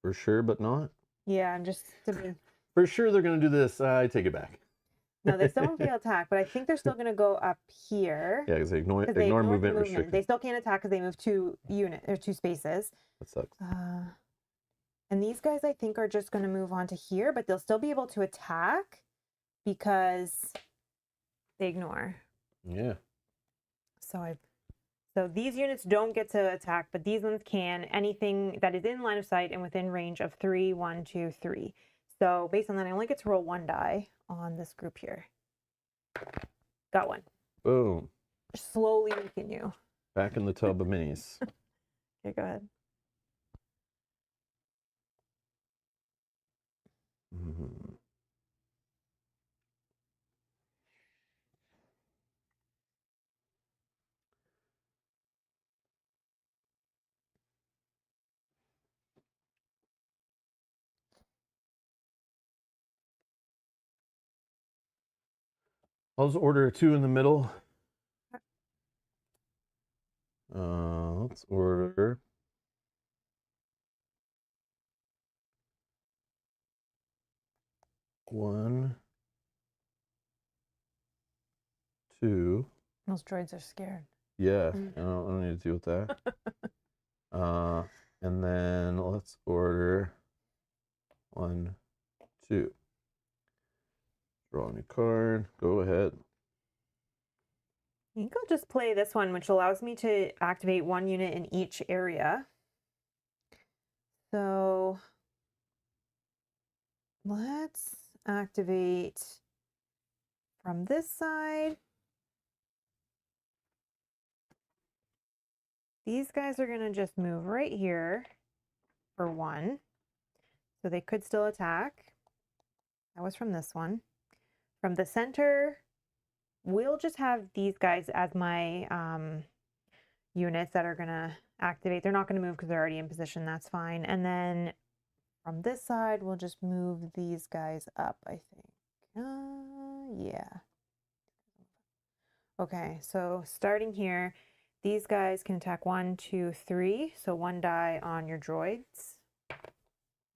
For sure, but not? Yeah, I'm just... For sure they're going to do this. I take it back. No, they still won't be able to attack, but I think they're still going to go up here. Yeah, because they ignore the movement restrictions. They still can't attack because they move 2 spaces. That sucks. And these guys, I think, are just going to move on to here, but they'll still be able to attack because they ignore. Yeah. So these units don't get to attack, but these ones can. Anything that is in line of sight and within range of 3, 1, 2, 3. So based on that, I only get to roll 1 die on this group here. Got 1. Boom. Slowly weaken you. Back in the tub of minis. Okay, go ahead. I'll just order 2 in the middle. Let's order 1, 2. Those droids are scared. Yeah, I don't need to deal with that. And then let's order 1, 2. Draw a new card. Go ahead. I think I'll just play this one, which allows me to activate 1 unit in each area. So let's activate from this side. These guys are going to just move right here for 1. So they could still attack. That was from this one. From the center, we'll just have these guys as my units that are going to activate. They're not going to move because they're already in position. That's fine. And then from this side, we'll just move these guys up, I think. Yeah. Okay, so starting here, these guys can attack 1, 2, 3. So 1 die on your droids.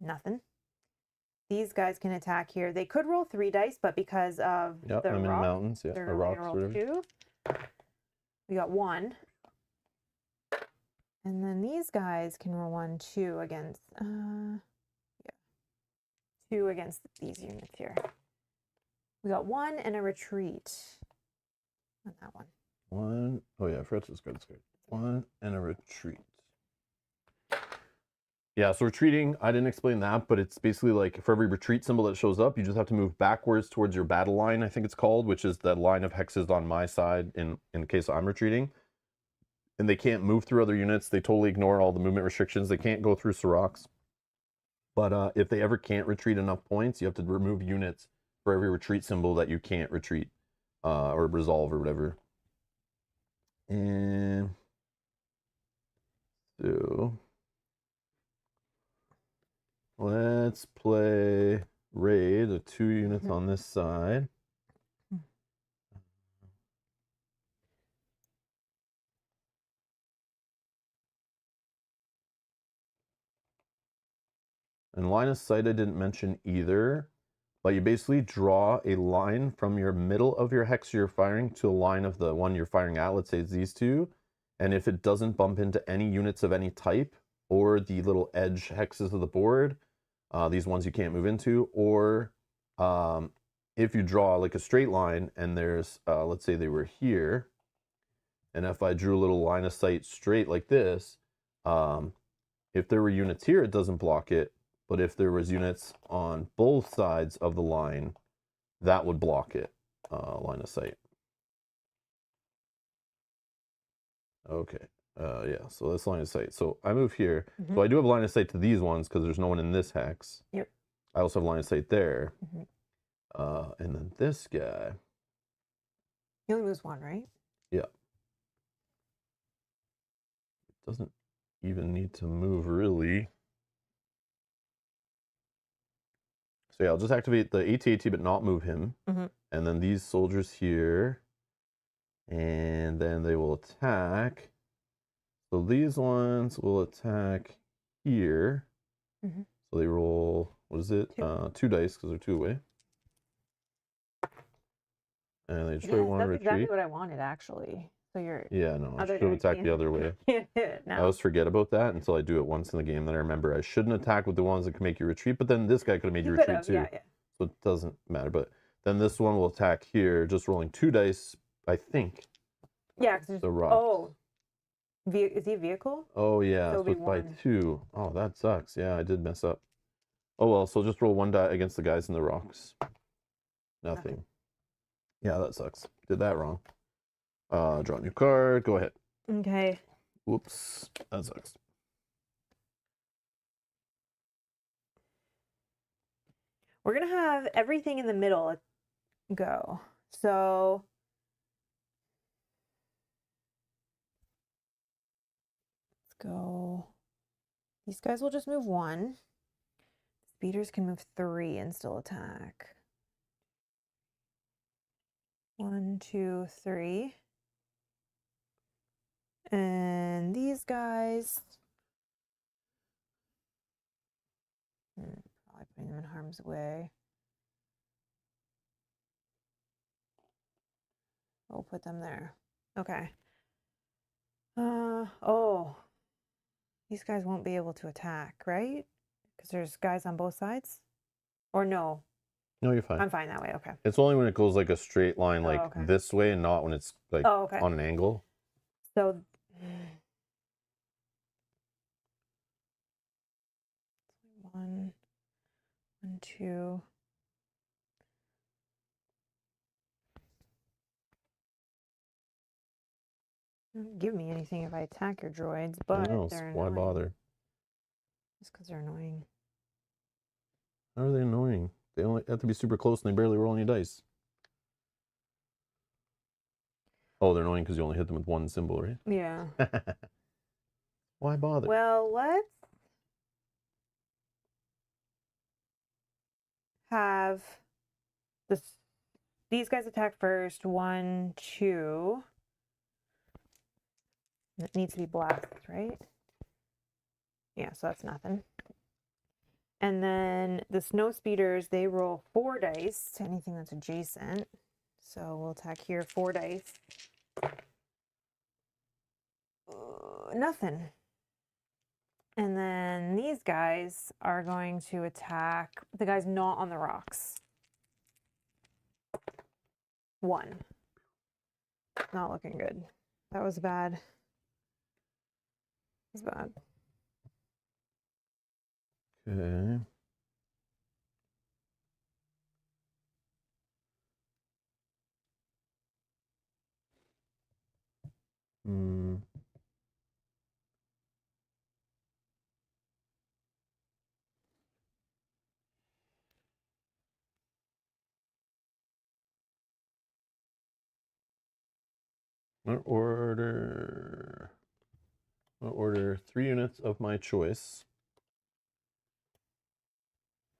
Nothing. These guys can attack here. They could roll 3 dice, but because of the I'm in rock, mountains, yeah, they're or rocks, roll whatever. 2. We got 1. And then these guys can roll 1, 2 against, yeah, 2 against these units here. We got 1 and a retreat on that one. 1. Oh yeah, I forgot to discard this card. 1 and a retreat. Yeah, so retreating, I didn't explain that, but it's basically like for every retreat symbol that shows up, you just have to move backwards towards your battle line, I think it's called, which is the line of hexes on my side in case I'm retreating. And they can't move through other units. They totally ignore all the movement restrictions. They can't go through Sirocs. But if they ever can't retreat enough points, you have to remove units for every retreat symbol that you can't retreat or resolve or whatever. And do. Let's play raid of 2 units on this side. And line of sight I didn't mention either, but you basically draw a line from your middle of your hex you're firing to a line of the one you're firing at. Let's say it's these two. And if it doesn't bump into any units of any type or the little edge hexes of the board, these ones you can't move into, or if you draw like a straight line and there's, let's say they were here, and if I drew a little line of sight straight like this, if there were units here, it doesn't block it. But if there was units on both sides of the line, that would block it, line of sight. Okay, yeah, so that's line of sight. So I move here. So I do have line of sight to these ones because there's no one in this hex. Yep. I also have line of sight there. And then this guy. He only moves one, right? Yeah. Doesn't even need to move, really. So yeah, I'll just activate the AT-AT but not move him. And then these soldiers here. And then they will attack. So these ones will attack here. So they roll, what is it? 2 dice because they're 2 away. And they destroy one, that's retreat. exactly what I wanted, actually. So you're... Yeah, no, I should have attacked the other way. I always forget about that until I do it once in the game. Then I remember I shouldn't attack with the ones that can make you retreat, but then this guy could have made you retreat too. Yeah. So it doesn't matter. But then this one will attack here, just rolling 2 dice, I think. Yeah, because the rocks. Oh. Is he a vehicle? Oh, yeah, so it's by 2. Oh, that sucks. Yeah, I did mess up. Oh, well, so just roll 1 die against the guys in the rocks. Nothing. Yeah, that sucks. Did that wrong. Draw a new card. Go ahead. Okay. Whoops. That sucks. We're going to have everything in the middle go. So... let's go. These guys will just move 1. Speeders can move 3 and still attack. 1, 2, 3. And these guys... probably putting them in harm's way. We'll put them there. Okay. Oh. These guys won't be able to attack, right? Because there's guys on both sides? Or no? No, you're fine. I'm fine that way, okay. It's only when it goes like a straight line like okay. this way and not when it's like on an angle. So... 1, 2... Don't give me anything if I attack your droids, but they're annoying. Why bother? Just because they're annoying. How are they annoying? They only have to be super close and they barely roll any dice. Oh, they're annoying because you only hit them with 1 symbol, right? Yeah. Why bother? Well, let's have these guys attack first. 1, 2. It needs to be blast, right? Yeah, so that's nothing. And then the snow speeders, they roll 4 dice to anything that's adjacent. So we'll attack here 4 dice. Nothing. And then these guys are going to attack the guys not on the rocks. 1. Not looking good. That was bad. It's bad. Okay. Order. I'll order 3 units of my choice.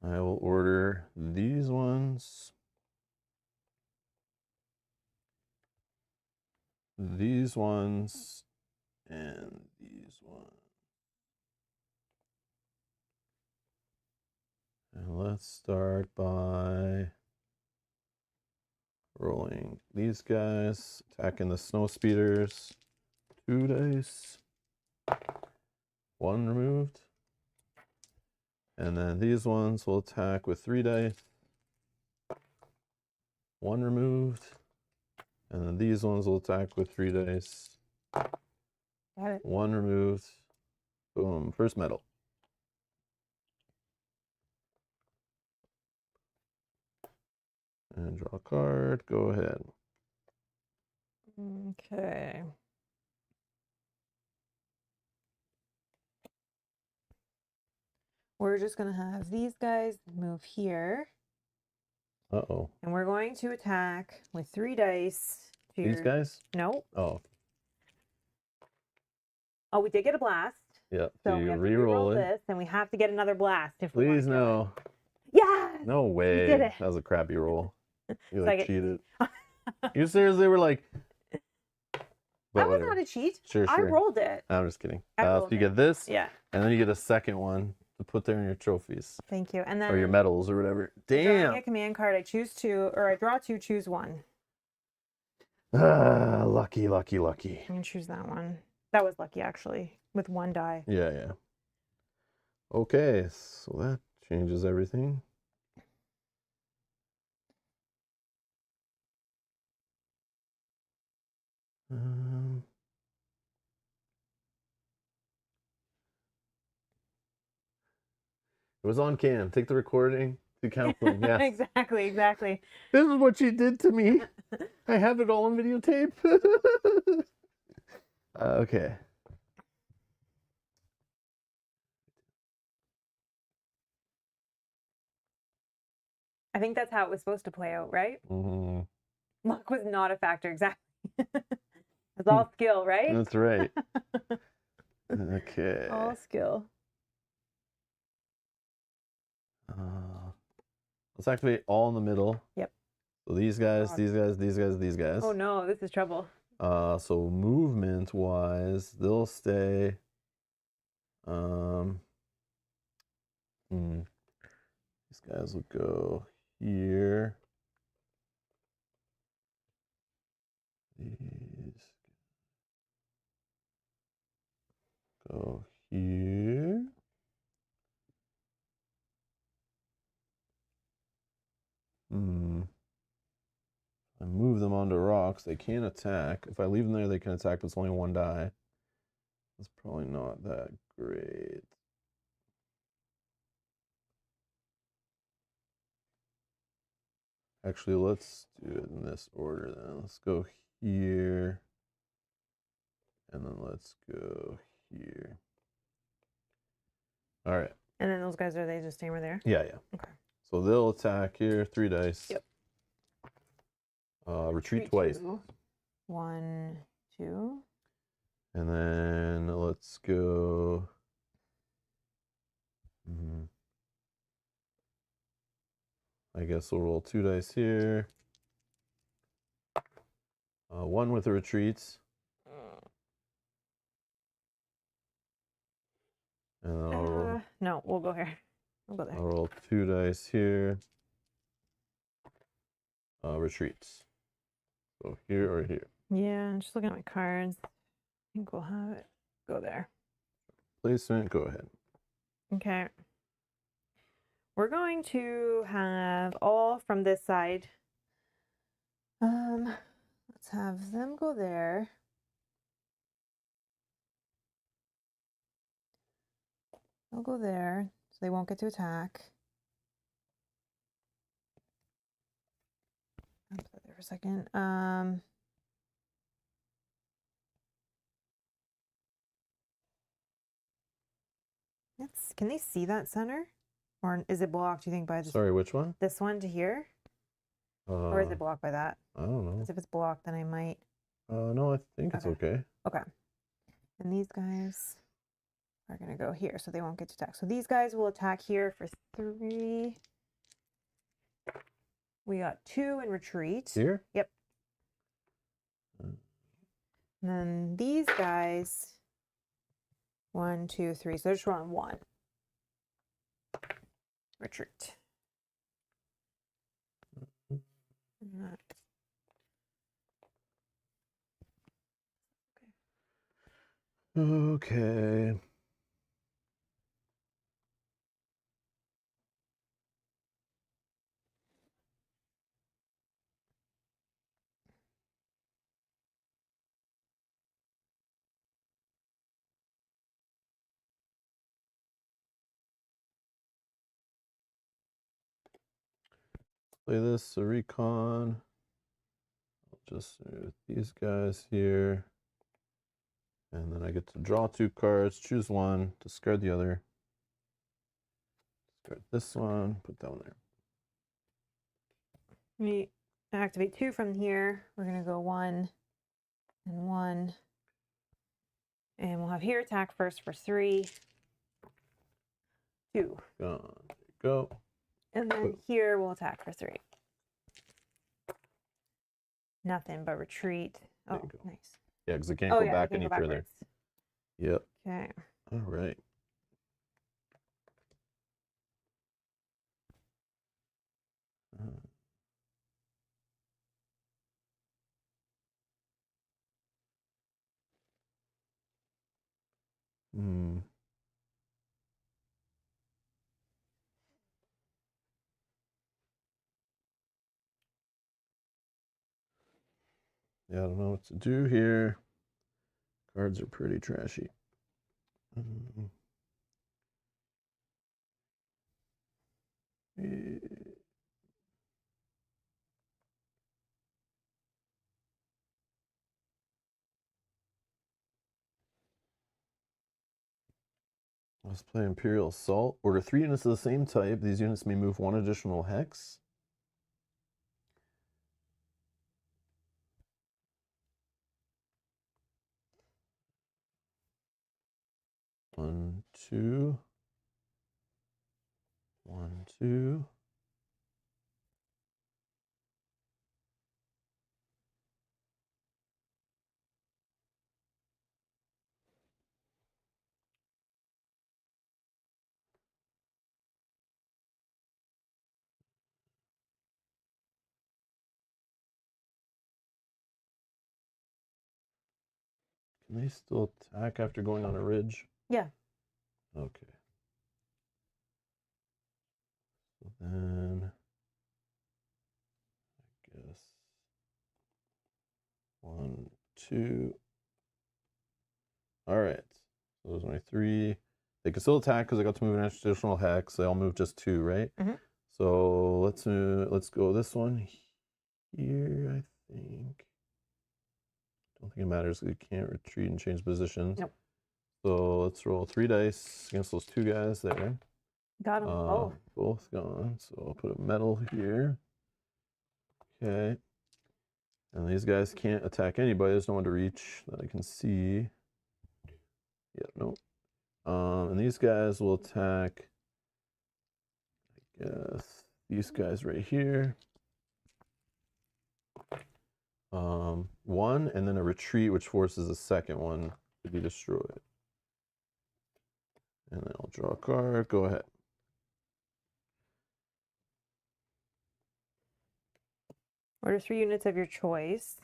I will order these ones, these ones, and these ones. And let's start by rolling these guys, attacking the snow speeders. 2 dice. 1 removed. And then these ones will attack with 3 dice. 1 removed. And then these ones will attack with 3 dice. Got it. 1 removed. Boom. First medal. And draw a card. Go ahead. Okay. We're just going to have these guys move here. Uh-oh. And we're going to attack with 3 dice. These guys? No. Oh. Oh, we did get a blast. Yeah. So you we have to re-roll it. this, and we have to get another blast if we want Please to kill no. it. Yes! No way. We did it. That was a crappy roll. You So like cheated. You seriously were like. That was not a cheat. Sure. I rolled it. I'm just kidding. I So rolled you it. get this. Yeah. And then you get a second one to put there in your trophies. Thank you. And then Or your medals or whatever. drawing Damn. a command card, I choose 2, or I draw 2, choose 1. Ah, lucky, lucky, lucky. I'm gonna choose that one. That was lucky actually, with 1 die. Yeah, yeah. Okay, so that changes everything. It was on cam. Take the recording to counseling. Yes. Exactly, exactly. This is what she did to me. I have it all on videotape. Okay. I think that's how it was supposed to play out, right? Mm-hmm. Luck was not a factor, exactly. It's all skill, right? That's right. Okay. All skill. Let's activate all in the middle. Yep. So these guys, these guys, these guys, these guys. Oh no, this is trouble. So movement wise, they'll stay. These guys will go here. These go here. I move them onto rocks. They can't attack. If I leave them there, they can attack, but it's only 1 die. That's probably not that great. Actually, let's do it in this order then. Let's go here. And then let's go here. All right. And then those guys, are they just staying over there? Yeah, yeah. Okay. So they'll attack here, 3 dice. Yep. Retreat twice. 1, 2. And then let's go. I guess we'll roll 2 dice here. 1 with the retreats. And then I'll roll. No, we'll go here. We'll go there. I'll roll 2 dice here. Retreats. So here or here. Yeah, I'm just looking at my cards. I think we'll have it go there. Placement, go ahead. Okay. We're going to have all from this side. Let's have them go there. They'll go there, so they won't get to attack. I'll put that there for a second. Can they see that center? Or is it blocked, do you think, by this? Sorry, which one? This one to here? Or is it blocked by that? I don't know. Because if it's blocked, then I might. No, I think it's okay. Okay. And these guys are going to go here, so they won't get to attack. So these guys will attack here for 3. We got 2 and retreat. Here? Yep. And then these guys, 1, 2, 3. So they're just rolling 1. Retreat. Okay. Play this, a recon. I'll just move these guys here. And then I get to draw 2 cards, choose one, discard the other. Discard this one, put that one there. We activate 2 from here. We're going to go 1 and 1. And we'll have here attack first for 3. 2. Gone. There you go. And then here we'll attack for 3. Nothing but retreat. Oh, nice. Yeah, because it can't go back we any can go further. backwards. Yep. Okay. All right. Yeah, I don't know what to do here. Cards are pretty trashy. Let's play Imperial Assault. Order 3 units of the same type. These units may move 1 additional hex. One, two. 1, 2. Can they still attack after going on a ridge? Yeah. Okay. So then, I guess 1, 2. All right. So those are my 3. They can still attack because I got to move an additional hex. They all move just 2, right? So let's go this one here, I think. Don't think it matters. We can't retreat and change positions. Nope. So let's roll 3 dice against those 2 guys there. Got them both. Both gone. So I'll put a metal here. Okay. And these guys can't attack anybody. There's no one to reach that I can see. Yeah, no. And these guys will attack, I guess, these guys right here. 1, and then a retreat, which forces a second one to be destroyed. And then I'll draw a card. Go ahead. Order 3 units of your choice.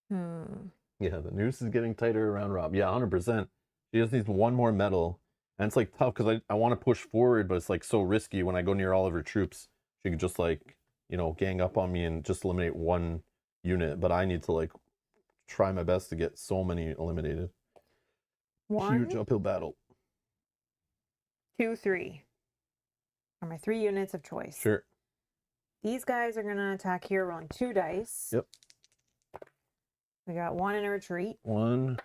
Yeah, the noose is getting tighter around Rob. Yeah, 100%. She just needs 1 more metal. And it's like tough because I want to push forward, but it's like so risky when I go near all of her troops. She could just like, you know, gang up on me and just eliminate 1 unit. But I need to like try my best to get so many eliminated. 1, huge uphill battle. 2, 3 are my 3 units of choice. Sure. These guys are going to attack here rolling 2 dice. Yep. We got 1 in a retreat. 1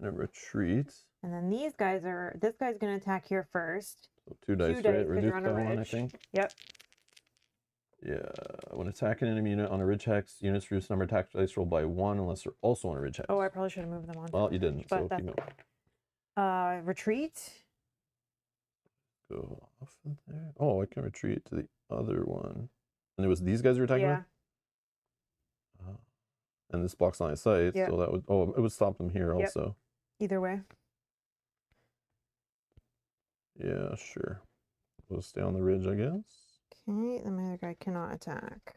in a retreat. And then this guy's going to attack here first. So 2 dice, right? Reduce by 1, I think. Yep. Yeah, when attacking an enemy unit on a ridge hex, units reduce number attack dice roll by 1 unless they're also on a ridge hex. Oh, I probably should have moved them on. Well, you didn't, so keep moving. Retreat. Go off of there. Oh, I can retreat to the other one. And it was these guys you were attacking with? And this blocks line of sight, so that would, oh, it would stop them here also. Either way. Yeah, sure. We'll stay on the ridge, I guess. Okay, the other guy cannot attack.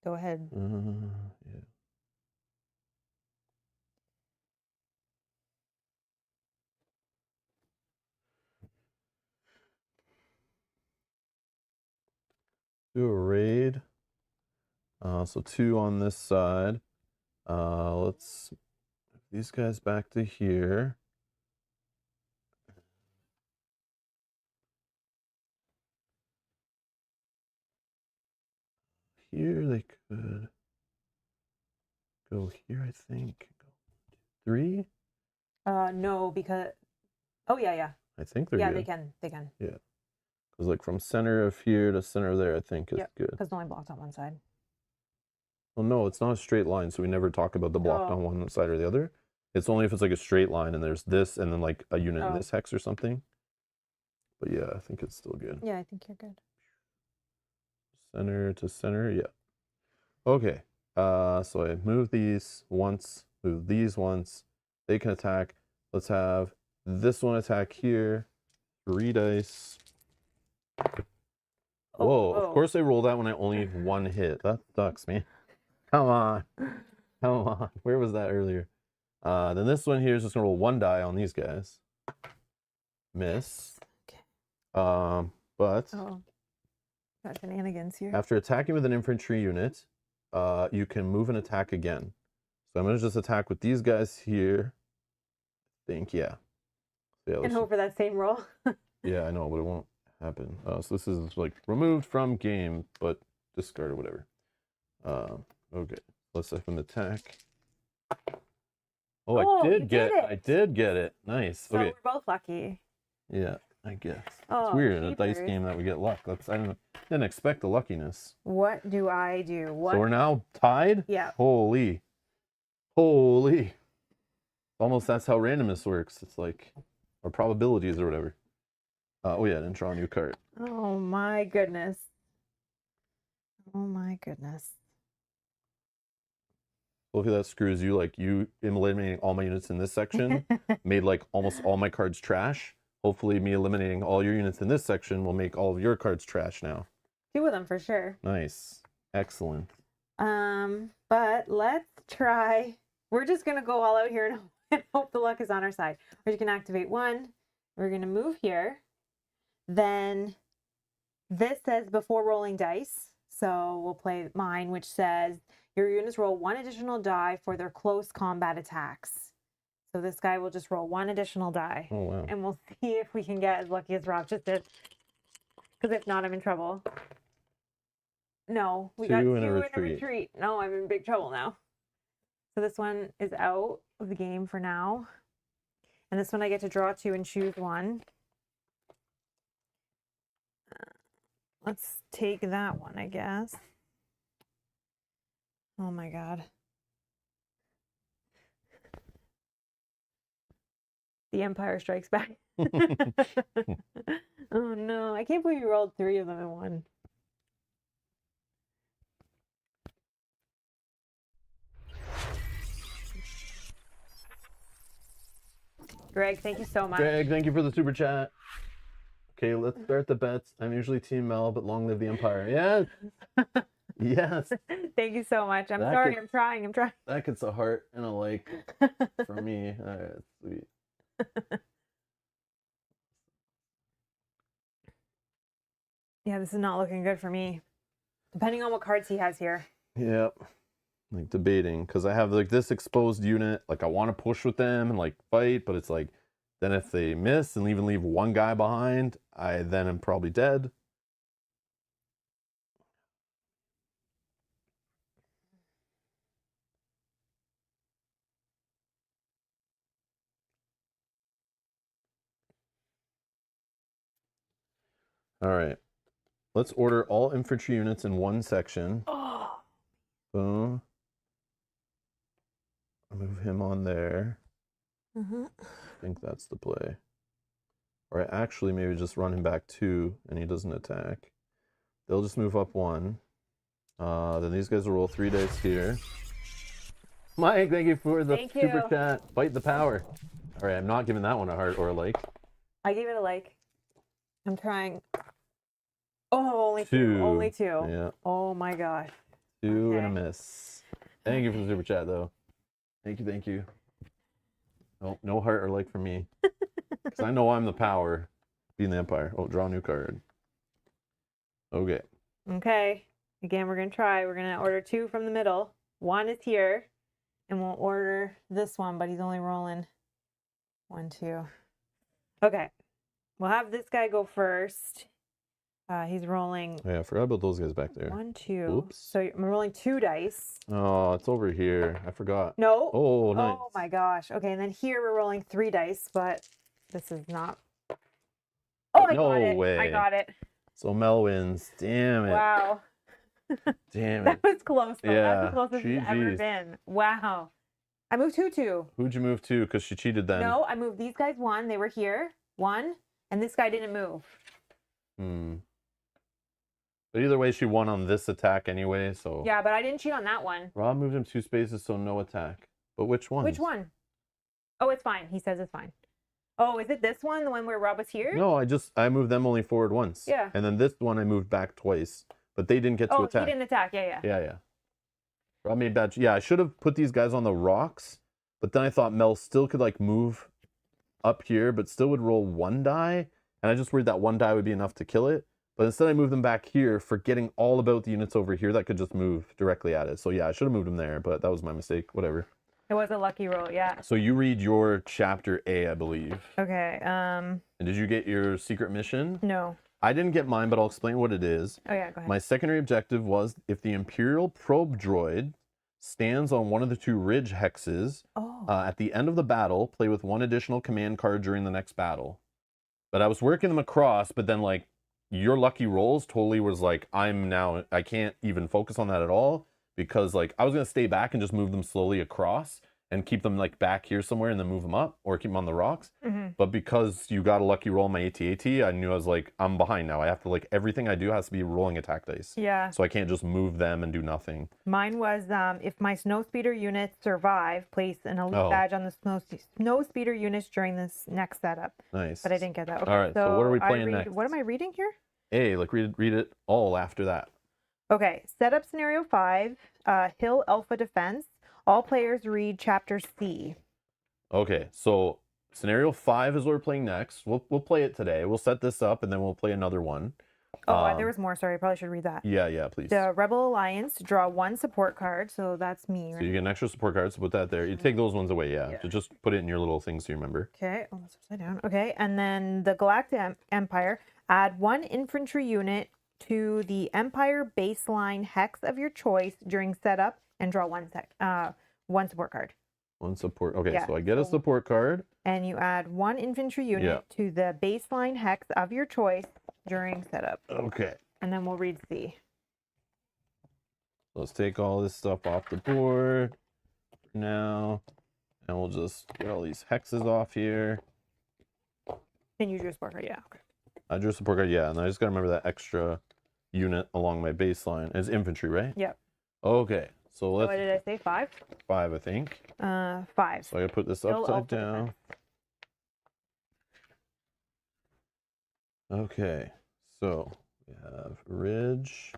Go ahead. Yeah. Do a raid. So 2 on this side. Let's move these guys back to here. Here they could go here, I think. 3? No, because yeah. I think they're good. They can. Yeah. Because like from center of here to center of there, I think is good. Because it's only blocked on one side. Well, no, it's not a straight line, so we never talk about the blocked on one side or the other. It's only if it's like a straight line and there's this and then like a unit in this hex or something. But yeah, I think it's still good. Yeah, I think you're good. Center to center, yeah. Okay. So I move these once, move these once. They can attack. Let's have this one attack here. 3 dice. Whoa, of course I roll that when I only have 1 hit. That sucks, man. Come on. Come on. Where was that earlier? Then this one here is just gonna roll 1 die on these guys. Miss. Okay. But got shenanigans here. After attacking with an infantry unit, you can move and attack again. So I'm gonna just attack with these guys here. I think, yeah. And hope for that same roll. Yeah, I know, but it won't happen. So this is like removed from game, but discard or whatever. Okay, let's have an attack. Oh, I did get it. Nice. So okay, we're both lucky. Yeah, I guess. It's weird in a dice game that we get luck. I didn't expect the luckiness. What do I do? So we're now tied? Yeah. Holy. Almost that's how randomness works. It's like, or probabilities or whatever. Oh yeah, and draw a new card. Oh my goodness. Oh my goodness. Hopefully that screws you. Like you eliminating all my units in this section made like almost all my cards trash. Hopefully me eliminating all your units in this section will make all of your cards trash now. 2 of them for sure. Nice. Excellent. But let's try. We're just going to go all out here and hope the luck is on our side. We're just going to activate 1. We're going to move here. Then this says before rolling dice. So we'll play mine, which says your units roll 1 additional die for their close combat attacks. So this guy will just roll 1 additional die. Oh, wow. And we'll see if we can get as lucky as Rob just did. Because if not, I'm in trouble. No, we got 2 in a retreat. No, I'm in big trouble now. So this one is out of the game for now. And this one I get to draw 2 and choose 1. Let's take that one, I guess. Oh my God. The Empire Strikes Back. Oh no, I can't believe you rolled 3 of them in one. Greg, thank you so much. Greg, thank you for the super chat. Okay, let's start the bets. I'm usually Team Mel, but long live the Empire. Yes. Yes. Thank you so much. I'm sorry. I'm trying. That gets a heart and a like for me. All right, sweet. Yeah, this is not looking good for me. Depending on what cards he has here. Yep. Like debating, because I have like this exposed unit. Like I want to push with them and like fight, but it's like, then if they miss and even leave 1 guy behind, I then am probably dead. All right. let's order all infantry units in one section. Oh. Boom. Move him on there. Mm-hmm. I think that's the play. Or I actually maybe just run him back 2 and he doesn't attack. They'll just move up 1. Then these guys will roll 3 dice here. Mike, thank you for the super chat. Fight the power. All right, I'm not giving that one a heart or a like. I gave it a like. I'm trying. Oh, only 2. Only 2. Yeah. Oh my gosh. 2 and a miss. Thank you for the super chat, though. Thank you, thank you. Oh, no heart or like for me. Because I know I'm the power. Being the Empire. Oh, draw a new card. Okay. Okay. Again, we're going to try. We're going to order 2 from the middle. 1 is here. And we'll order this one, but he's only rolling 1, 2. Okay. We'll have this guy go first. He's rolling. Oh, yeah, I forgot about those guys back there. 1, 2. Oops. So I'm rolling 2 dice. Oh, it's over here. I forgot. No. Oh, nice. Oh my gosh. Okay, and then here we're rolling 3 dice, but this is not. Oh, I got it. way. I got it. So Mel wins. Damn it. Wow. Damn That it. was close, though. Yeah. That's the closest it's ever been. Wow. I moved 2-2. Who'd you move to? Because she cheated then. No, I moved these guys 1. They were here. 1. And this guy didn't move. But either way, she won on this attack anyway, so. Yeah, but I didn't cheat on that one. Rob moved him 2 spaces, so no attack. But which one? Which one? Oh, it's fine. He says it's fine. Oh, is it this one? The one where Rob was here? No, I moved them only forward once. Yeah. And then this one I moved back twice. But they didn't get to attack. Oh, he didn't attack. Yeah. Yeah. Rob made bad. Yeah, I should have put these guys on the rocks, but then I thought Mel still could like move up here, but still would roll 1 die. And I just worried that 1 die would be enough to kill it. But instead I moved them back here, forgetting all about the units over here that could just move directly at it. So yeah, I should have moved them there, but that was my mistake. Whatever. It was a lucky roll, yeah. So you read your chapter A, I believe. Okay. And did you get your secret mission? No. I didn't get mine, but I'll explain what it is. Oh yeah, go ahead. My secondary objective was if the Imperial probe droid stands on one of the 2 ridge hexes at the end of the battle, play with 1 additional command card during the next battle. But I was working them across, but then like your lucky rolls totally was like, I can't even focus on that at all because like I was going to stay back and just move them slowly across and keep them like back here somewhere and then move them up or keep them on the rocks. But because you got a lucky roll on my AT-AT, I knew I was like, I'm behind now. I have to like, everything I do has to be rolling attack dice. Yeah. So I can't just move them and do nothing. Mine was if my snowspeeder units survive, place an elite badge on the snowspeeder units during this next setup. Nice. But I didn't get that. Okay, all right, so what are we playing next? What am I reading here? A, like read it all after that. Okay, setup scenario 5, Hill Alpha Defense. All players read chapter C. Okay, so scenario 5 is what we're playing next. We'll play it today. We'll set this up and then we'll play another one. Oh, there was more. Sorry, I probably should read that. Yeah, please. The Rebel Alliance, draw 1 support card, so that's me, right? So you get an extra support card, so put that there. You take those ones away, yeah. So just put it in your little things so you remember. Okay, oh, that's upside down. Okay, and then the Galactic Empire, add 1 infantry unit to the Empire baseline hex of your choice during setup and draw 1 support card. 1 support. Okay, so I get a support card. And you add 1 infantry unit to the baseline hex of your choice during setup. Okay. And then we'll read C. Let's take all this stuff off the board now. And we'll just get all these hexes off here. And you drew a support card, yeah. Okay. I drew a support card, yeah. And I just got to remember that extra unit along my baseline. It's infantry, right? Yep. Okay. So let's. What did I say? 5? 5, I think. 5. So I gotta put this upside down. Okay. So we have ridge,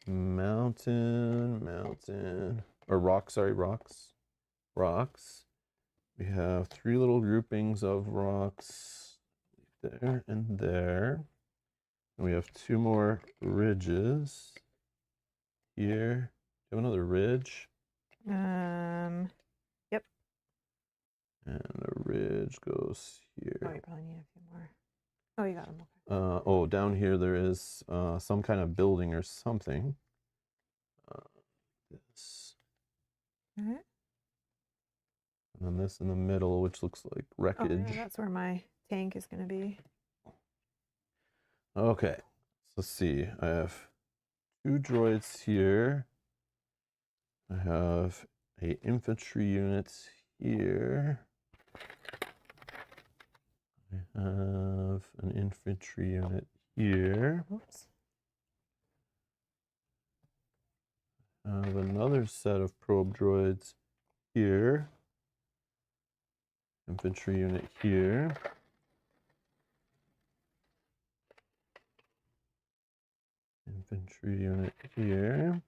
mountain, or rocks. Sorry, rocks. We have 3 little groupings of rocks there and there. And we have 2 more ridges here. Do you have another ridge? Yep. And the ridge goes here. Oh, you probably need a few more. Oh, you got them. Okay. Oh, down here there is some kind of building or something. This. Mm-hmm. And then this in the middle, which looks like wreckage. Oh, yeah, that's where my tank is going to be. Okay, let's see. I have 2 droids here. I have a infantry unit here. I have an infantry unit here. Oops. I have another set of probe droids here. Infantry unit here. Infantry unit here.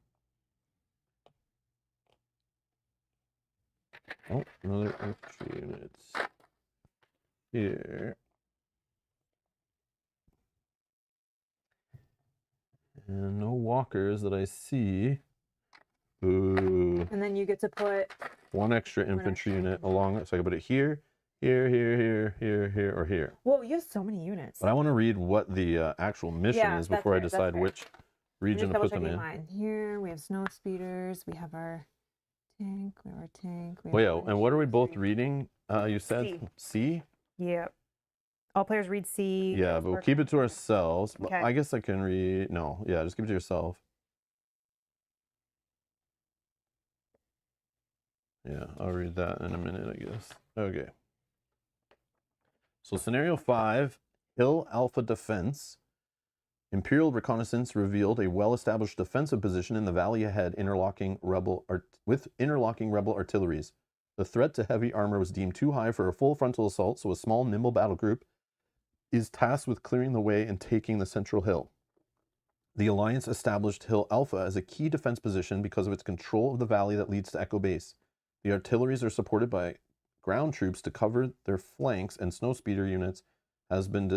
Oh, another infantry unit here. And no walkers that I see. Ooh. And then you get to put 1 extra infantry unit along it. So I can put it here, here, here, here, here, here, or here. Whoa, you have so many units. But I want to read what the actual mission is before I decide which region to put them in. Mine. Here we have snow speeders. We have our tank. We have our tank. Oh yeah, and what are we both reading? You said C? Yep. All players read C. Yeah, but we'll keep it to ourselves. Okay. I guess I can read. No, yeah, just keep it to yourself. Yeah, I'll read that in a minute, I guess. Okay. So scenario 5, Hill Alpha Defense. Imperial reconnaissance revealed a well-established defensive position in the valley ahead, with interlocking rebel artilleries. The threat to heavy armor was deemed too high for a full frontal assault, so a small, nimble battle group is tasked with clearing the way and taking the central hill. The Alliance established Hill Alpha as a key defense position because of its control of the valley that leads to Echo Base. The artilleries are supported by ground troops to cover their flanks, and Snowspeeder unit has been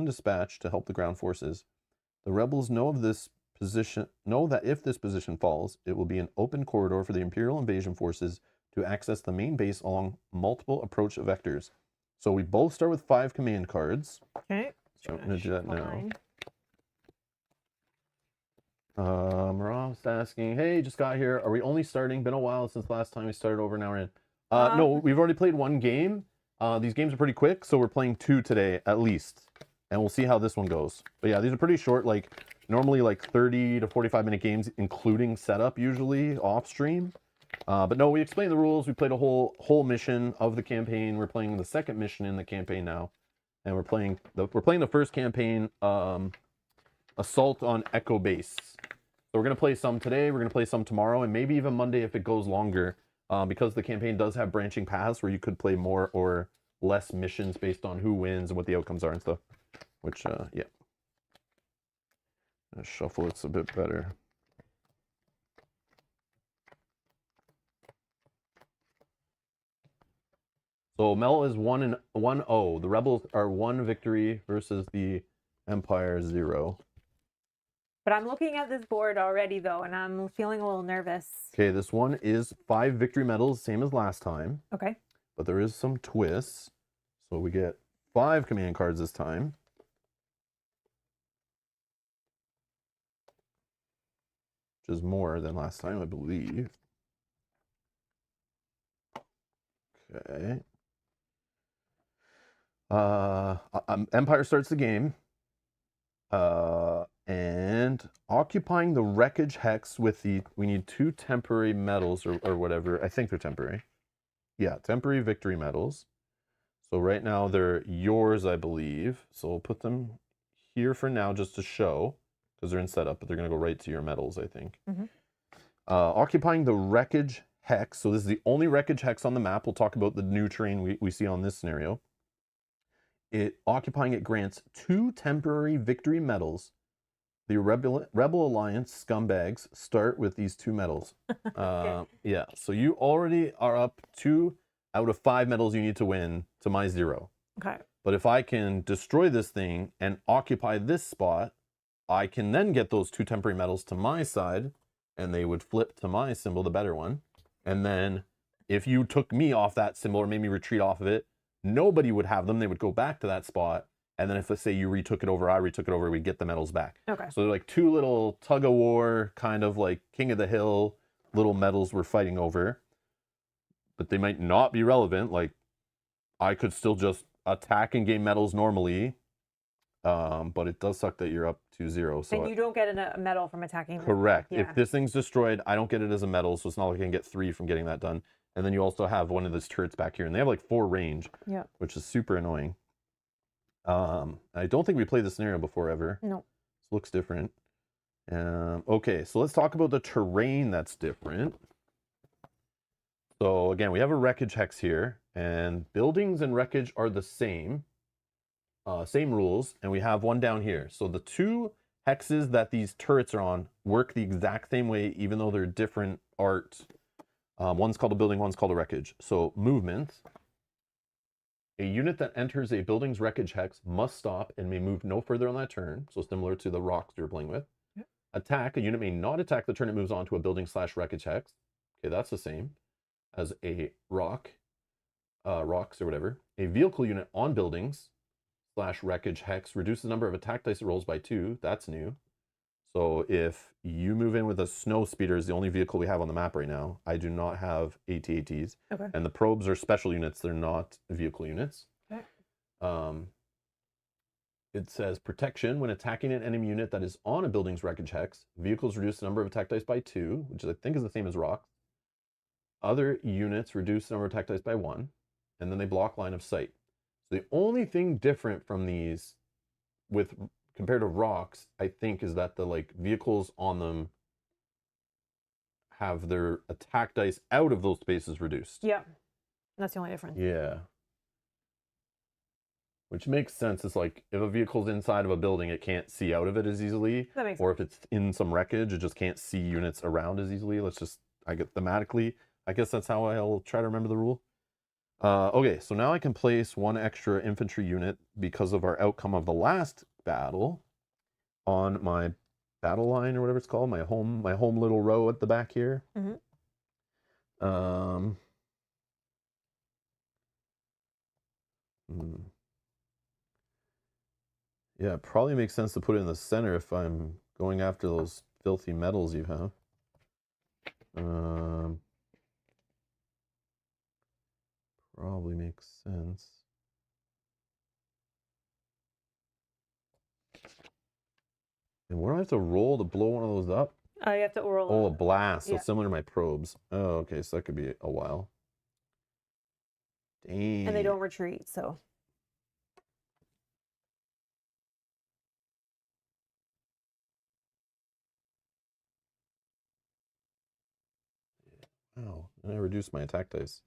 dispatched to help the ground forces. The rebels know that if this position falls, it will be an open corridor for the Imperial invasion forces to access the main base along multiple approach vectors. So we both start with 5 command cards. Okay. So I'm going to do that now. Marav's asking, hey, just got here. Are we only starting? Been a while since last time we started over, now we're in. No, we've already played 1 game. These games are pretty quick, so we're playing 2 today at least. And we'll see how this one goes. But yeah, these are pretty short, like normally like 30 to 45-minute games, including setup usually off stream. But no, we explained the rules. We played a whole mission of the campaign. We're playing the second mission in the campaign now. And we're playing the first campaign, Assault on Echo Base. So we're going to play some today, we're going to play some tomorrow, and maybe even Monday if it goes longer, because the campaign does have branching paths where you could play more or less missions based on who wins and what the outcomes are and stuff. Which, yeah. Let's shuffle it's a bit better. So Mel is 1-0. The Rebels are 1 victory versus the Empire 0. But I'm looking at this board already, though, and I'm feeling a little nervous. Okay, this one is 5 victory medals, same as last time. Okay. But there is some twists. So we get 5 command cards this time. Which is more than last time, I believe. Okay. Empire starts the game. And occupying the wreckage hex with we need 2 temporary medals or whatever. I think they're temporary. Yeah, temporary victory medals. So right now they're yours, I believe. So we'll put them here for now just to show, because they're in setup, but they're going to go right to your medals, I think. Mm-hmm. Occupying the wreckage hex. So this is the only wreckage hex on the map. We'll talk about the new terrain we see on this scenario. Occupying it grants 2 temporary victory medals. The Rebel Alliance scumbags start with these 2 medals. Yeah, so you already are up 2 out of 5 medals you need to win to my 0. Okay. But if I can destroy this thing and occupy this spot, I can then get those 2 temporary medals to my side, and they would flip to my symbol, the better one. And then if you took me off that symbol or made me retreat off of it, nobody would have them. They would go back to that spot. And then if, let's say, you retook it over, I retook it over, we'd get the medals back. Okay. So they're like 2 little tug-of-war, kind of like King of the Hill little medals we're fighting over. But they might not be relevant. Like, I could still just attack and gain medals normally. but it does suck that you're up 2-0. So And you don't get a medal from attacking. correct. Yeah. If this thing's destroyed, I don't get it as a medal, so it's not like I can get 3 from getting that done. And then you also have one of those turrets back here, and they have like 4 range, Yeah. which is super annoying. I don't think we played this scenario before ever. No. This looks different. Okay, so let's talk about the terrain that's different. So again, we have a wreckage hex here, and buildings and wreckage are the same. Same rules, and we have one down here. So the 2 hexes that these turrets are on work the exact same way, even though they're different art. One's called a building, one's called a wreckage. So movement. A unit that enters a building's wreckage hex must stop and may move no further on that turn. So similar to the rocks you're playing with. Yep. Attack. A unit may not attack the turn it moves on to a building/wreckage hex. Okay, that's the same as a rocks or whatever. A vehicle unit on buildings/wreckage hex reduces the number of attack dice it rolls by 2. That's new. So if you move in with a snow speeder, is the only vehicle we have on the map right now. I do not have AT-ATs. Okay. And the probes are special units. They're not vehicle units. Okay. It says protection. When attacking an enemy unit that is on a building's wreckage hex, vehicles reduce the number of attack dice by 2, which I think is the same as rocks. Other units reduce the number of attack dice by 1, and then they block line of sight. So the only thing different from these compared to rocks, I think, is that the like vehicles on them have their attack dice out of those spaces reduced. Yeah. That's the only difference. Yeah. Which makes sense. It's like if a vehicle's inside of a building, it can't see out of it as easily. That makes or if it's in some wreckage, it just can't see units around as easily. I get thematically, I guess that's how I'll try to remember the rule. Okay, so now I can place 1 extra infantry unit because of our outcome of the last battle on my battle line or whatever it's called, my home little row at the back here. Mm-hmm. Yeah, it probably makes sense to put it in the center if I'm going after those filthy medals you have. Probably makes sense. And where do I have to roll to blow one of those up? You have to roll. Oh, a blast. So yeah. similar to my probes. Oh, okay. So that could be a while. Dang. And they don't retreat, so. Wow. And I reduced my attack dice.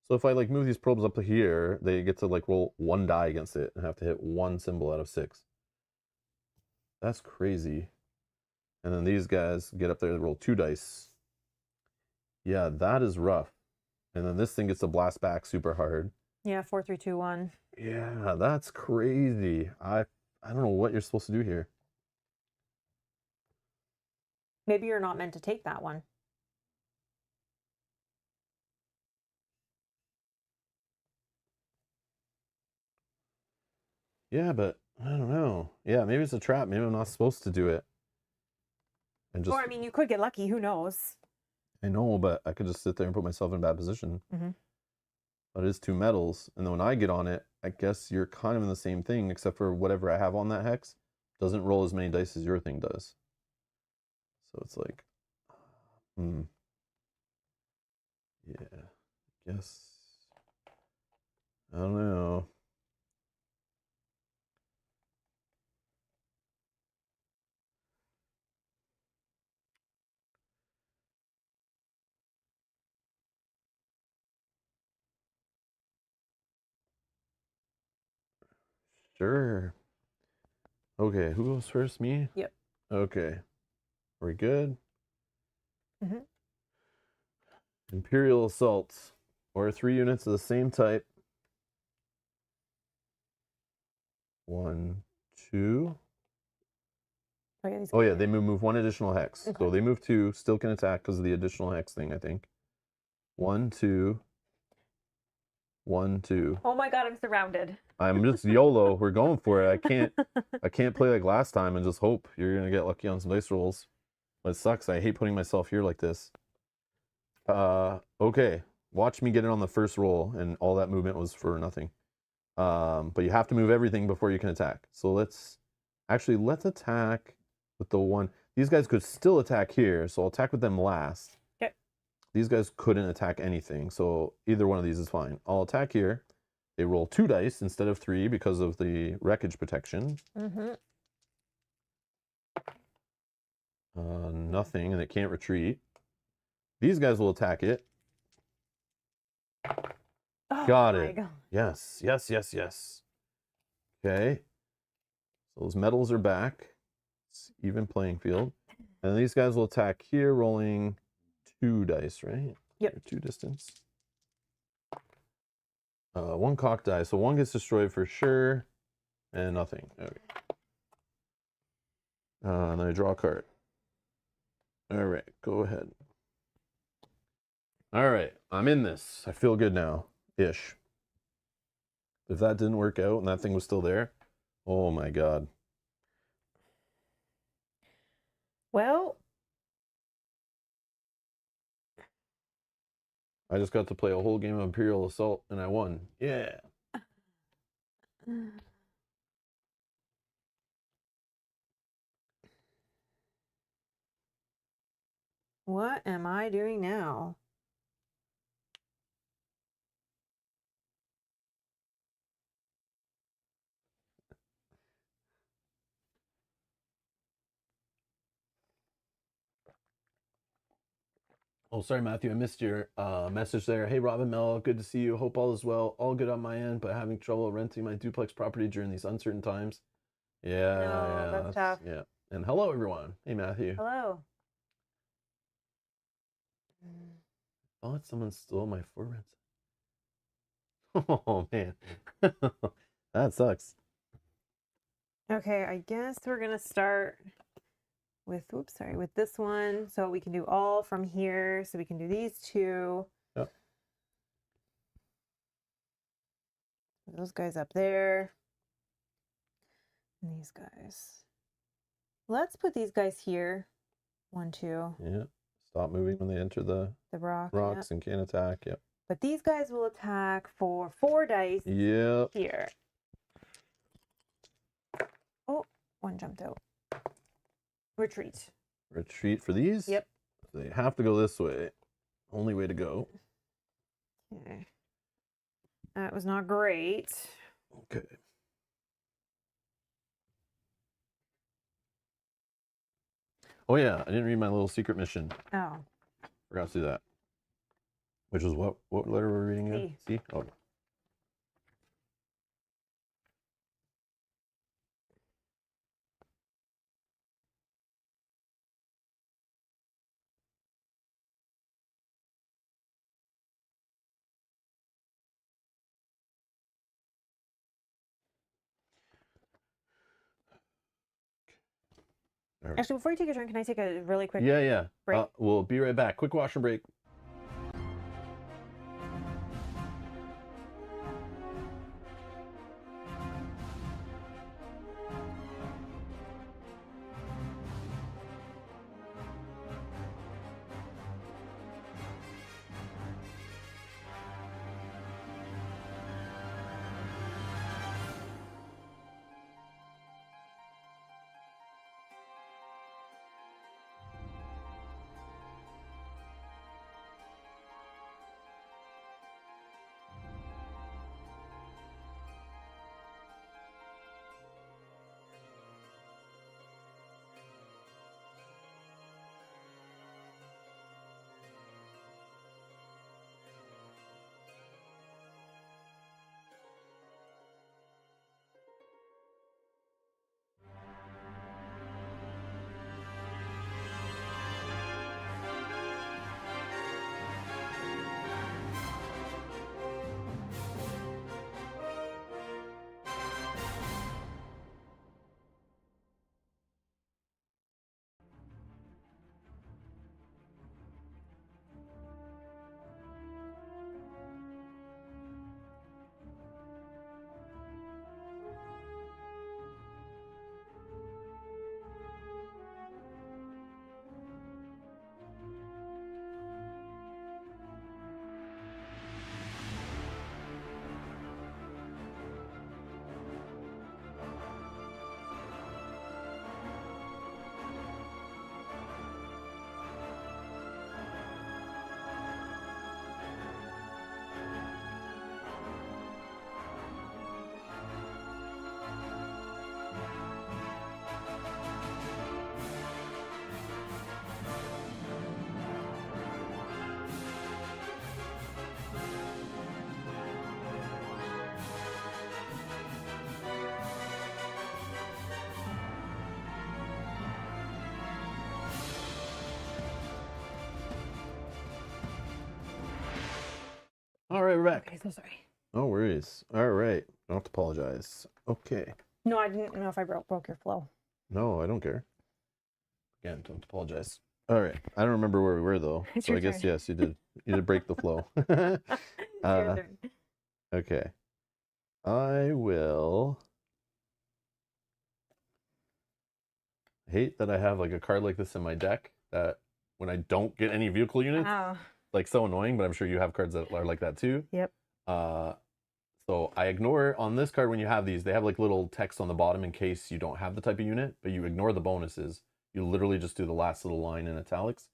So if I like move these probes up to here, they get to like roll 1 die against it and have to hit 1 symbol out of 6. That's crazy. And then these guys get up there and roll 2 dice. Yeah, that is rough. And then this thing gets to blast back super hard. Yeah, 4, 3, 2, 1. Yeah, that's crazy. I don't know what you're supposed to do here. Maybe you're not meant to take that one. Yeah, but I don't know. Yeah, maybe it's a trap. Maybe I'm not supposed to do it. And just, Or, I mean, you could get lucky. Who knows? I know, but I could just sit there and put myself in a bad position. Mm-hmm. But it is 2 medals. And then when I get on it, I guess you're kind of in the same thing, except for whatever I have on that hex doesn't roll as many dice as your thing does. So it's like, yeah, I guess, I don't know. Sure. Okay, who goes first? Me? Yep. Okay. Are we good? Mm-hmm. Imperial assaults, or 3 units of the same type. 1, 2. Oh yeah, they move 1 additional hex. Okay. So they move 2, still can attack because of the additional hex thing, I think. 1, 2. 1, 2. Oh my god, I'm surrounded. I'm just YOLO. We're going for it. I can't play like last time and just hope you're gonna get lucky on some dice rolls. But it sucks. I hate putting myself here like this. Okay. Watch me get it on the first roll, and all that movement was for nothing. But you have to move everything before you can attack. So let's attack with the one. These guys could still attack here, so I'll attack with them last. Okay. These guys couldn't attack anything, so either one of these is fine. I'll attack here. They roll 2 dice instead of 3 because of the wreckage protection. Mm-hmm. Nothing, and it can't retreat. These guys will attack it. Oh, Got my it. God. Yes, yes, yes, yes. Okay. So those medals are back. It's even playing field. And these guys will attack here, rolling 2 dice, right? Yep. Or 2 distance. 1 cock die, so 1 gets destroyed for sure, and nothing. Okay. And then I draw a card. All right, go ahead. All right, I'm in this. I feel good now, ish. If that didn't work out and that thing was still there, oh my God. Well, I just got to play a whole game of Imperial Assault and I won. Yeah. what am I doing now? Oh, sorry, Matthew. I missed your message there. Hey, Robin Mel, good to see you. Hope all is well. All good on my end, but having trouble renting my duplex property during these uncertain times. Yeah, No, that's tough. yeah. And hello, everyone. Hey, Matthew. Hello. I thought someone stole my for rent. Oh man, that sucks. Okay, I guess we're gonna start with, oops, sorry, with this one. So we can do all from here. So we can do these 2. Yep. Those guys up there. And these guys. Let's put these guys here. 1, 2. Yeah. Stop moving when they enter the rocks yeah. And can't attack. Yep. But these guys will attack for 4 dice. Yep. Here. Oh, 1 jumped out. Retreat. Retreat for these? Yep. They have to go this way. Only way to go. Okay. That was not great. Okay. Oh yeah, I didn't read my little secret mission. Oh. Forgot to do that. Which is what letter we're reading C. in? C? Oh. Right. Actually, before you take a drink, can I take a really quick Yeah. break? We'll be right back. Quick wash and break. we're back. Okay, so sorry. No worries. All right. Don't have to apologize. Okay. No, I didn't know if I broke your flow. No, I don't care. Again, don't apologize. All right. I don't remember where we were though. It's So your I guess turn. yes, you did. You did break the flow. It's your turn. Okay. I will. I hate that I have like a card like this in my deck that when I don't get any vehicle units, Oh. like so annoying, but I'm sure you have cards that are like that too. Yep. So I ignore on this card when you have these, they have like little text on the bottom in case you don't have the type of unit, but you ignore the bonuses. You literally just do the last little line in italics.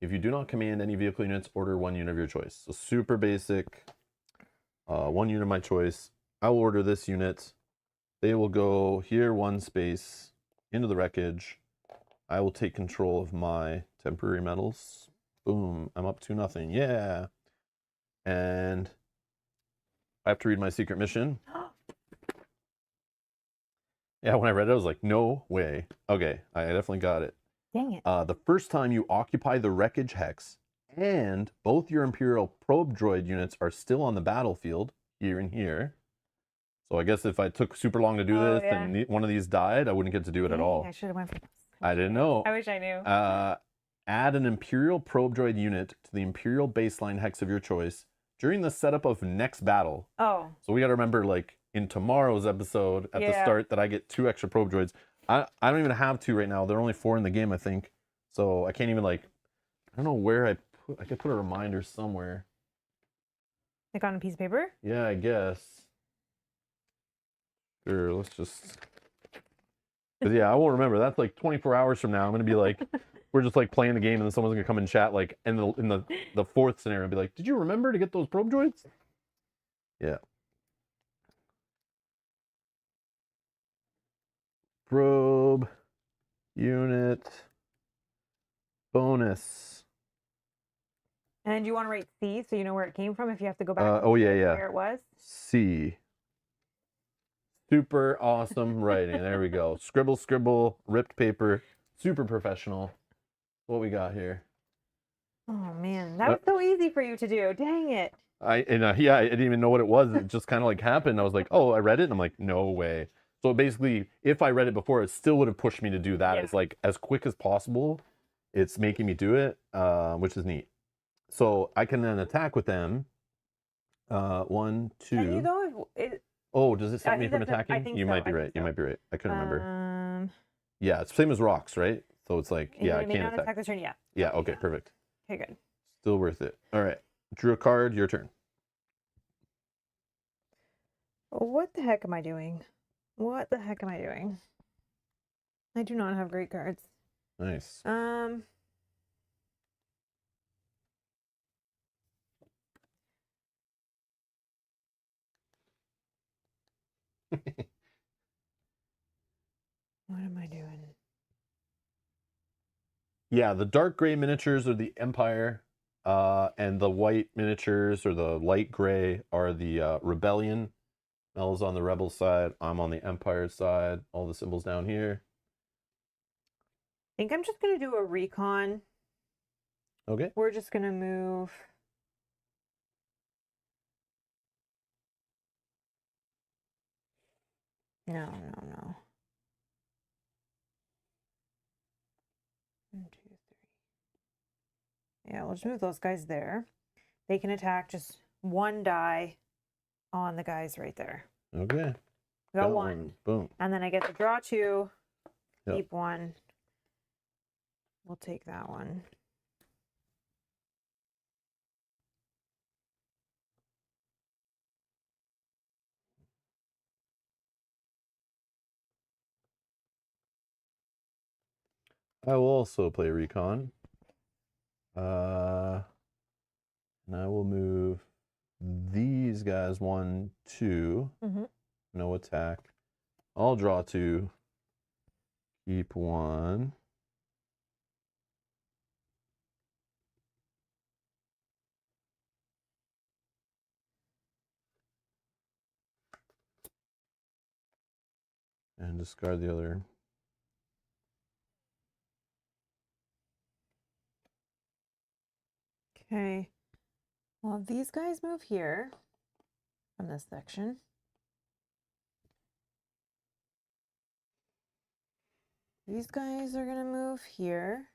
If you do not command any vehicle units, order one unit of your choice. So super basic, one unit of my choice. I will order this unit. They will go here one space into the wreckage. I will take control of my temporary metals. Boom, I'm up to nothing. Yeah. And I have to read my secret mission. Yeah, when I read it, I was like, no way. Okay, I definitely got it. Dang it. The first time you occupy the wreckage hex and both your Imperial probe droid units are still on the battlefield, here and here. So I guess if I took super long to do this and one of these died, I wouldn't get to do it at all. I should have went for this. I didn't know. I wish I knew. Add an Imperial probe droid unit to the Imperial baseline hex of your choice during the setup of next battle. Oh. So we got to remember, like, in tomorrow's episode at the start that I get 2 extra probe droids. I don't even have 2 right now. There are only 4 in the game, I think. So I can't even, like, I don't know where I could put a reminder somewhere. Like on a piece of paper? Yeah, I guess. Sure, let's just... Because, yeah, I won't remember. That's like 24 hours from now. I'm going to be like, we're just like playing the game and then someone's going to come and chat like in the 4th scenario and be like, did you remember to get those probe droids? Yeah. Probe unit bonus. And you want to write C so you know where it came from if you have to go back Oh, yeah, where it was? C. Super awesome writing. There we go. Scribble, scribble, ripped paper. Super professional. What we got here? Oh, man. That was so easy for you to do. Dang it. Yeah, I didn't even know what it was. It just kind of like happened. I was like, oh, I read it. And I'm like, no way. So basically, if I read it before, it still would have pushed me to do that. It's like as quick as possible. It's making me do it, which is neat. So I can then attack with them. 1, 2. Can you go? Oh, does it stop me from attacking? I think you so. might be right. You might be right. I couldn't remember. Yeah, it's same as rocks, right? So it's like, yeah, I can't attack this turn yet. Yeah, okay, perfect. Okay, good. Still worth it. All right. Drew a card, your turn. What the heck am I doing? What the heck am I doing? I do not have great cards. Nice. What am I doing? Yeah, the dark gray miniatures are the Empire, and the white miniatures or the light gray are the Rebellion. Mel's on the Rebel side. I'm on the Empire side. All the symbols down here. I think I'm just going to do a recon. Okay. We're just going to move. No. 1, 2, 3. Yeah, we'll just move those guys there. They can attack just 1 die on the guys right there. Okay. Got 1. Boom. And then I get to draw 2, keep 1. We'll take that one. I will also play recon. And I will move these guys 1, 2. No attack. I'll draw 2. Keep 1. And discard the other. Okay. Well, these guys move here. from this section. These guys are gonna move here.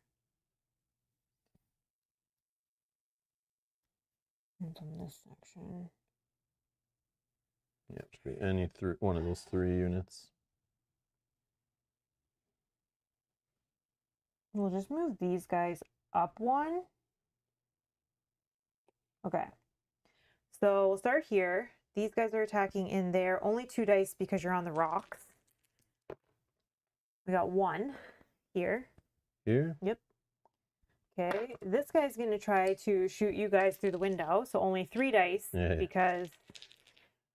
And from this section. Yeah, just be any one of those 3 units. We'll just move these guys up 1. Okay. So we'll start here. These guys are attacking in there. Only 2 dice because you're on the rocks. We got 1 here. Here? Yep. Okay. This guy's going to try to shoot you guys through the window. So only 3 dice because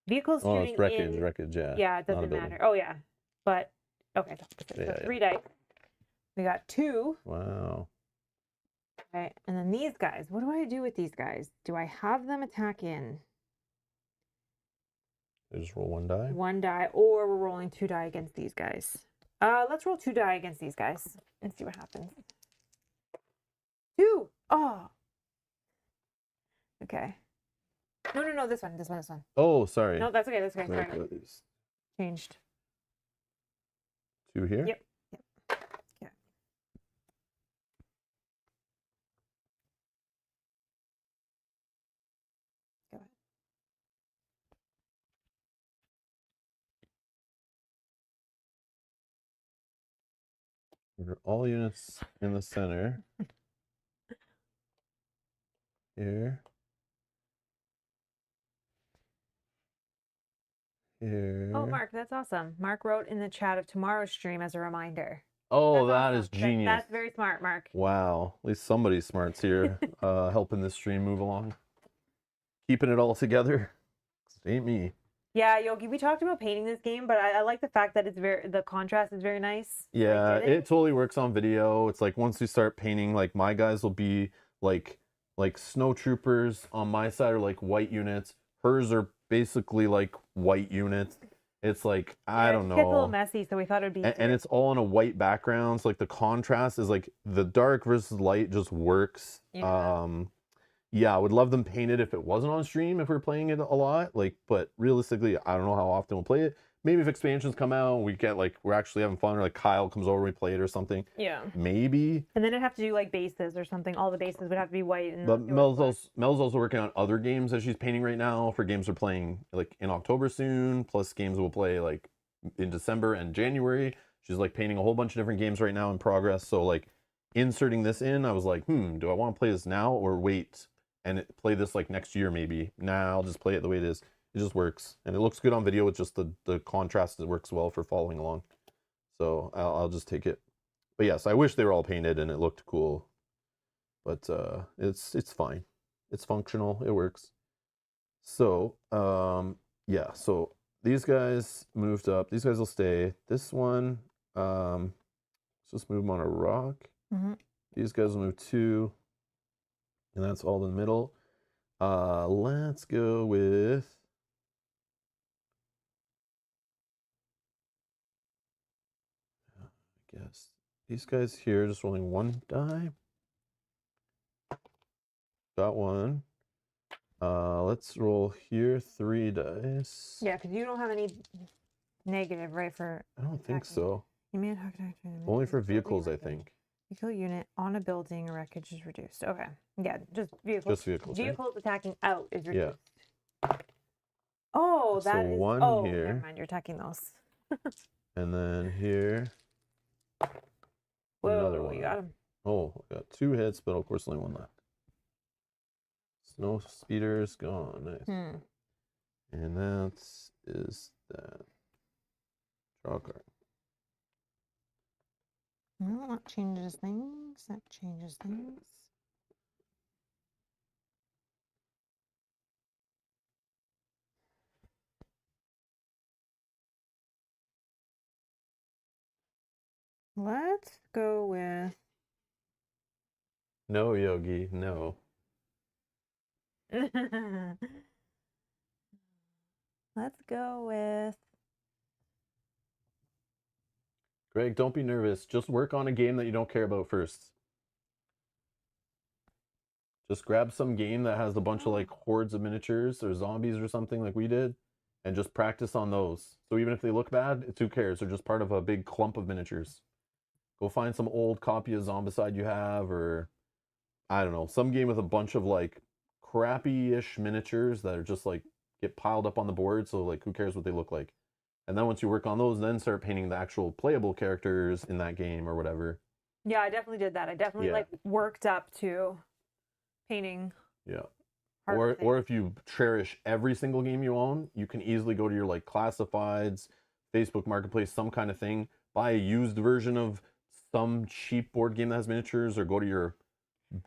vehicles shooting it's wreckage, in. Wreckage, yeah. Yeah, it doesn't matter. Oh, yeah. But, okay. So 3 dice. We got 2. Wow. Okay. And then these guys. What do I do with these guys? Do I have them attack in? They just roll 1 die? 1 die, or we're rolling 2 die against these guys. Let's roll 2 die against these guys and see what happens. 2! Oh! Okay. No, this one. Oh, sorry. No, that's okay, sorry. Changed. 2 here? Yep. Okay. Go ahead. All units in the center. Here. Here. Oh, Mark, that's awesome. Mark wrote in the chat of tomorrow's stream as a reminder. Oh, that's that awesome. is genius. That's very smart, Mark. Wow. At least somebody smart's here helping this stream move along. Keeping it all together. It ain't me. Yeah, Yogi, we talked about painting this game, but I like the fact that the contrast is very nice. Yeah, it totally works on video. It's like once we start painting, like my guys will be like snow troopers on my side are like white units. Hers are basically like white units. It's like, I don't know. It gets a little messy, so we thought it would be and it's all on a white background. So like the contrast is like the dark versus light just works. Yeah, I would love them painted if it wasn't on stream, if we we're playing it a lot. Like, but realistically, I don't know how often we'll play it. Maybe if expansions come out, we get like, we're actually having fun, or like Kyle comes over, we play it or something. Yeah. Maybe. And then it'd have to do like bases or something. All the bases would have to be white. But Mel's also working on other games that she's painting right now for games we're playing like in October soon, plus games we'll play like in December and January. She's like painting a whole bunch of different games right now in progress. So like inserting this in, I was like, do I want to play this now or wait and play this like next year maybe? Nah, I'll just play it the way it is. It just works. And it looks good on video with just the contrast. It works well for following along. So I'll just take it. But yes, I wish they were all painted and it looked cool. But it's fine. It's functional. It works. So, yeah. So these guys moved up. These guys will stay. This one, let's just move them on a rock. These guys will move 2. And that's all in the middle. Let's go with... I guess these guys here, just rolling 1 die. Got 1. Let's roll here 3 dice. Yeah, because you don't have any negative, right? For I don't think so. You may attack only for vehicles, I think. Vehicle unit on a building, wreckage is reduced. Okay. Yeah, just vehicles. Just vehicles. Vehicles attacking out is reduced. Yeah. Oh, that so is. 1 oh, here. never mind. You're attacking those. And then here. Whoa, Another one. You got him. Oh, I got 2 hits, but of course only 1 left. Snow speeder's gone. Nice. And that is that. Draw a card. Well, that changes things. That changes things. Let's go with. No, Yogi, no. Let's go with. Greg, don't be nervous. Just work on a game that you don't care about first. Just grab some game that has a bunch of like hordes of miniatures or zombies or something like we did, and just practice on those. So even if they look bad, it's who cares? They're just part of a big clump of miniatures. Go find some old copy of Zombicide you have, or I don't know, some game with a bunch of like crappy-ish miniatures that are just like get piled up on the board. So like, who cares what they look like? And then once you work on those, then start painting the actual playable characters in that game or whatever. Yeah, I definitely did that. I definitely Yeah. like worked up to painting. Yeah. harder Or things. if you cherish every single game you own, you can easily go to your like classifieds, Facebook Marketplace, some kind of thing, buy a used version of some cheap board game that has miniatures, or go to your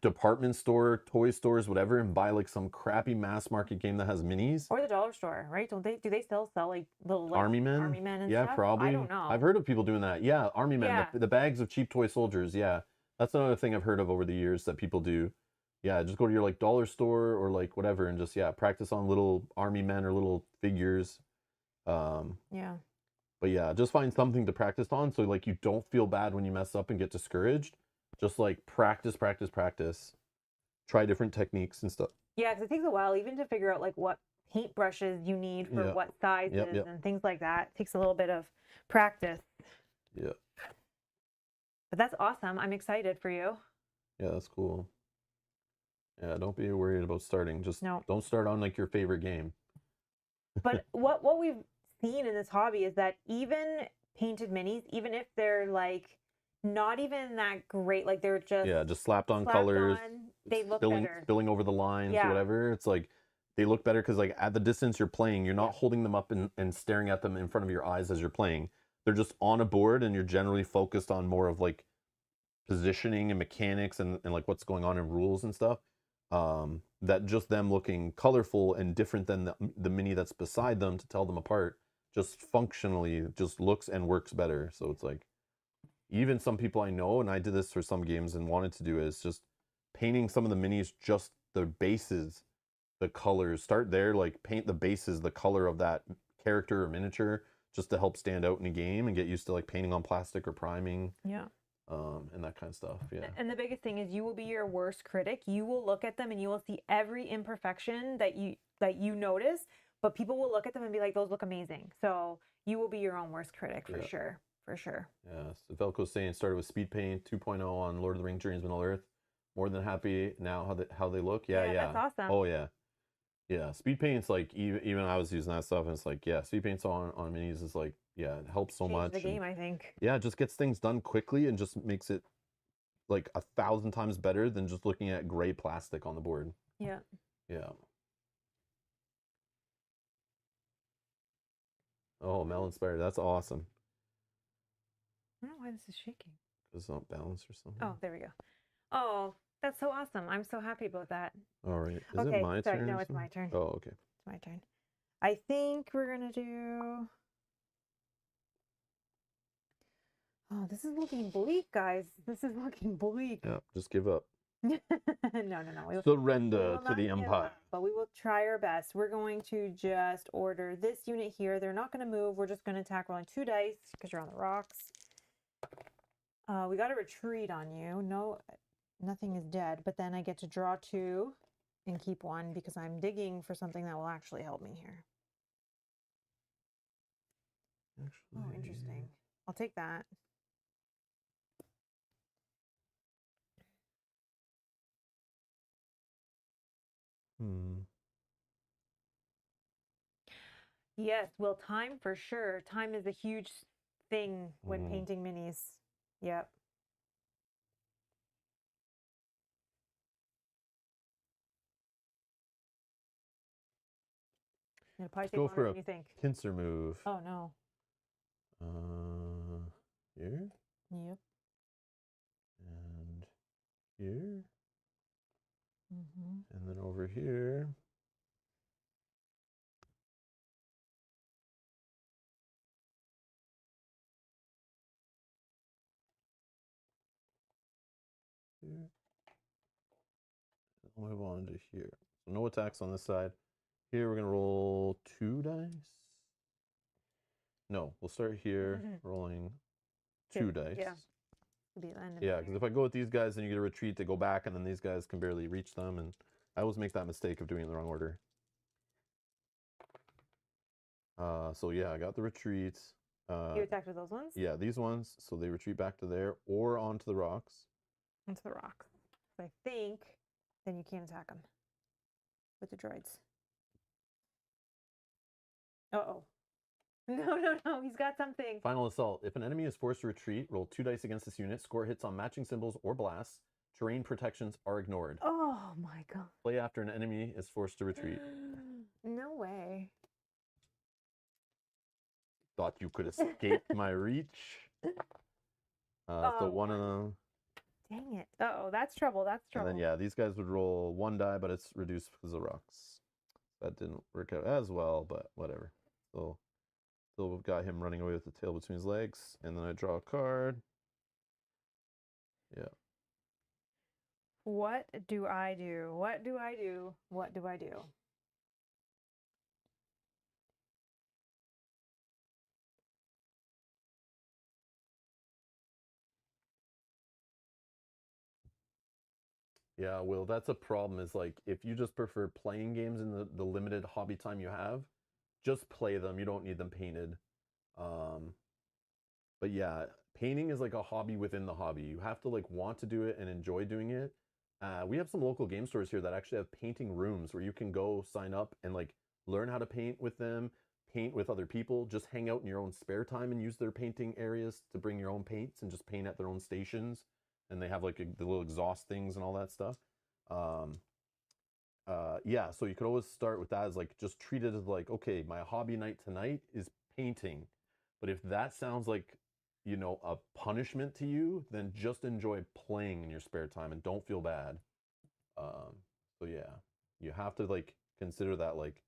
department store, toy stores, whatever, and buy like some crappy mass market game that has minis. Or the dollar store, right? Don't they? Do they still sell like little like Army men? army men and Yeah, stuff? probably. I don't know. I've heard of people doing that. Yeah, Army men, Yeah. the bags of cheap toy soldiers. Yeah, that's another thing I've heard of over the years that people do. Yeah, just go to your like dollar store or like whatever and just yeah, practice on little army men or little figures. Yeah. But yeah, just find something to practice on so like you don't feel bad when you mess up and get discouraged. Just like practice, practice, practice. Try different techniques and stuff. Yeah, because it takes a while even to figure out like what paintbrushes you need for Yeah. what sizes Yep. and things like that. It takes a little bit of practice. Yeah. But that's awesome. I'm excited for you. Yeah, that's cool. Yeah, don't be worried about starting. Just No. don't start on like your favorite game. But what we've seen in this hobby is that even painted minis, even if they're like not even that great, like they're just Yeah, just slapped on slapped colors, on, they look spilling better. spilling over the lines, Yeah. whatever. It's like they look better because like at the distance you're playing, you're not Yeah. holding them up and staring at them in front of your eyes as you're playing. They're just on a board and you're generally focused on more of like positioning and mechanics and like what's going on in rules and stuff. That just them looking colorful and different than the mini that's beside them to tell them apart just functionally just looks and works better. So it's like even some people I know, and I did this for some games and wanted to do, is just painting some of the minis, just the bases, the colors. Start there, like paint the bases, the color of that character or miniature, just to help stand out in a game and get used to like painting on plastic or priming. Yeah. And that kind of stuff. Yeah. And the biggest thing is you will be your worst critic. You will look at them and you will see every imperfection that you notice, but people will look at them and be like, those look amazing. So you will be your own worst critic for sure. For sure. Yeah. So Velco's saying started with Speed Paint 2.0 on Lord of the Rings Journeys of Middle Earth. More than happy now how they look. Yeah. That's awesome. Oh yeah. Yeah, speed paint's like even I was using that stuff, and it's like yeah, speed paint's on minis is like yeah, it helps so much. The game, I think. Yeah, it just gets things done quickly and just makes it like 1,000 times better than just looking at gray plastic on the board. Yeah. Yeah. Oh, melon spider, that's awesome. I don't know why this is shaking. It's not balanced or something. Oh, there we go. Oh, that's so awesome. I'm so happy about that. All right. Is okay, it my sorry, turn? No, it's my turn. Oh, okay. It's my turn. I think we're gonna do. Oh, this is looking bleak, guys. This is looking bleak. Yeah, just give up. No. Surrender to the empire. But we will try our best. We're going to just order this unit here. They're not going to move. We're just going to attack rolling 2 dice because you're on the rocks. We got a retreat on you. No, nothing is dead. But then I get to draw 2 and keep 1 because I'm digging for something that will actually help me here. Oh, interesting. I'll take that. Yes, well, time for sure. Time is a huge thing when painting minis. Yep. It'll probably take longer than you think. Pincer move. Oh no. Here. Yep. And here. Mm-hmm. And then over here. Here. I'll move on to here. So no attacks on this side. Here we're gonna roll 2 dice. No, we'll start here rolling 2 dice. Yeah. Could be the end of Yeah, the because if I go with these guys, then you get a retreat to go back, and then these guys can barely reach them, and I always make that mistake of doing it in the wrong order. So yeah, I got the retreats. You attacked with those ones? Yeah, these ones. So they retreat back to there or onto the rocks. Onto the rocks. So I think then you can't attack them with the droids. Uh-oh. No, he's got something. Final assault. If an enemy is forced to retreat, roll 2 dice against this unit. Score hits on matching symbols or blasts. Terrain protections are ignored. Oh my god. Play after an enemy is forced to retreat. No way. Thought you could escape my reach. So one of them. Dang it. Uh-oh, that's trouble. That's trouble. And then, yeah, these guys would roll 1 die, but it's reduced because of rocks. That didn't work out as well, but whatever. So still got him running away with the tail between his legs. And then I draw a card. Yeah. What do I do? What do I do? What do I do? Yeah, Will, that's a problem is like if you just prefer playing games in the limited hobby time you have, just play them. You don't need them painted. But yeah, painting is like a hobby within the hobby. You have to like want to do it and enjoy doing it. We have some local game stores here that actually have painting rooms where you can go sign up and like learn how to paint with them, paint with other people, just hang out in your own spare time and use their painting areas to bring your own paints and just paint at their own stations. And they have like the little exhaust things and all that stuff. Yeah, so you could always start with that as like just treat it as like, okay, my hobby night tonight is painting. But if that sounds like, you know, a punishment to you, then just enjoy playing in your spare time and don't feel bad. So yeah, you have to like consider that like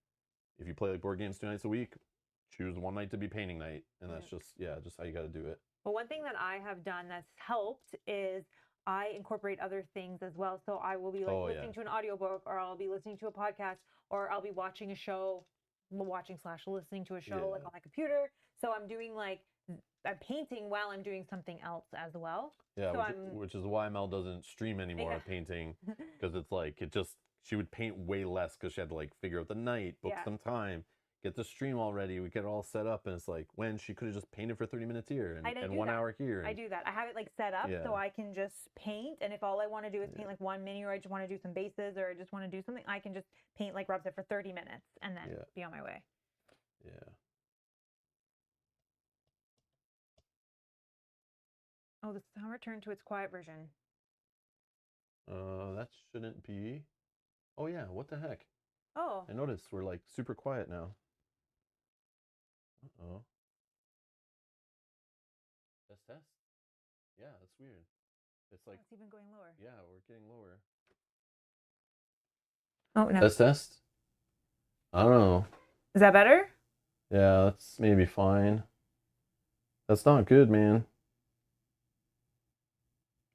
if you play like board games 2 nights a week, choose one night to be painting night, and that's just how you got to do it. Well, one thing that I have done that's helped is I incorporate other things as well. So I will be like listening to an audiobook, or I'll be listening to a podcast, or I'll be watching a show, listening to a show like on my computer. So I'm doing like I'm painting while I'm doing something else as well. Yeah, so which is why Mel doesn't stream anymore of painting, because it's like she would paint way less because she had to like figure out the night, book some time, get the stream all ready, we get it all set up, and it's like when she could have just painted for 30 minutes here and 1 hour here. I do that. I have it like set up so I can just paint, and if all I want to do is paint like one mini, or I just want to do some bases, or I just want to do something, I can just paint like Rob said for 30 minutes and then be on my way. Yeah. Oh, the sound returned to its quiet version. That shouldn't be. Oh yeah, what the heck? Oh. I noticed we're like super quiet now. Uh-oh. Test. Yeah, that's weird. It's like it's even going lower. Yeah, we're getting lower. Oh no. Test. I don't know. Is that better? Yeah, that's maybe fine. That's not good, man.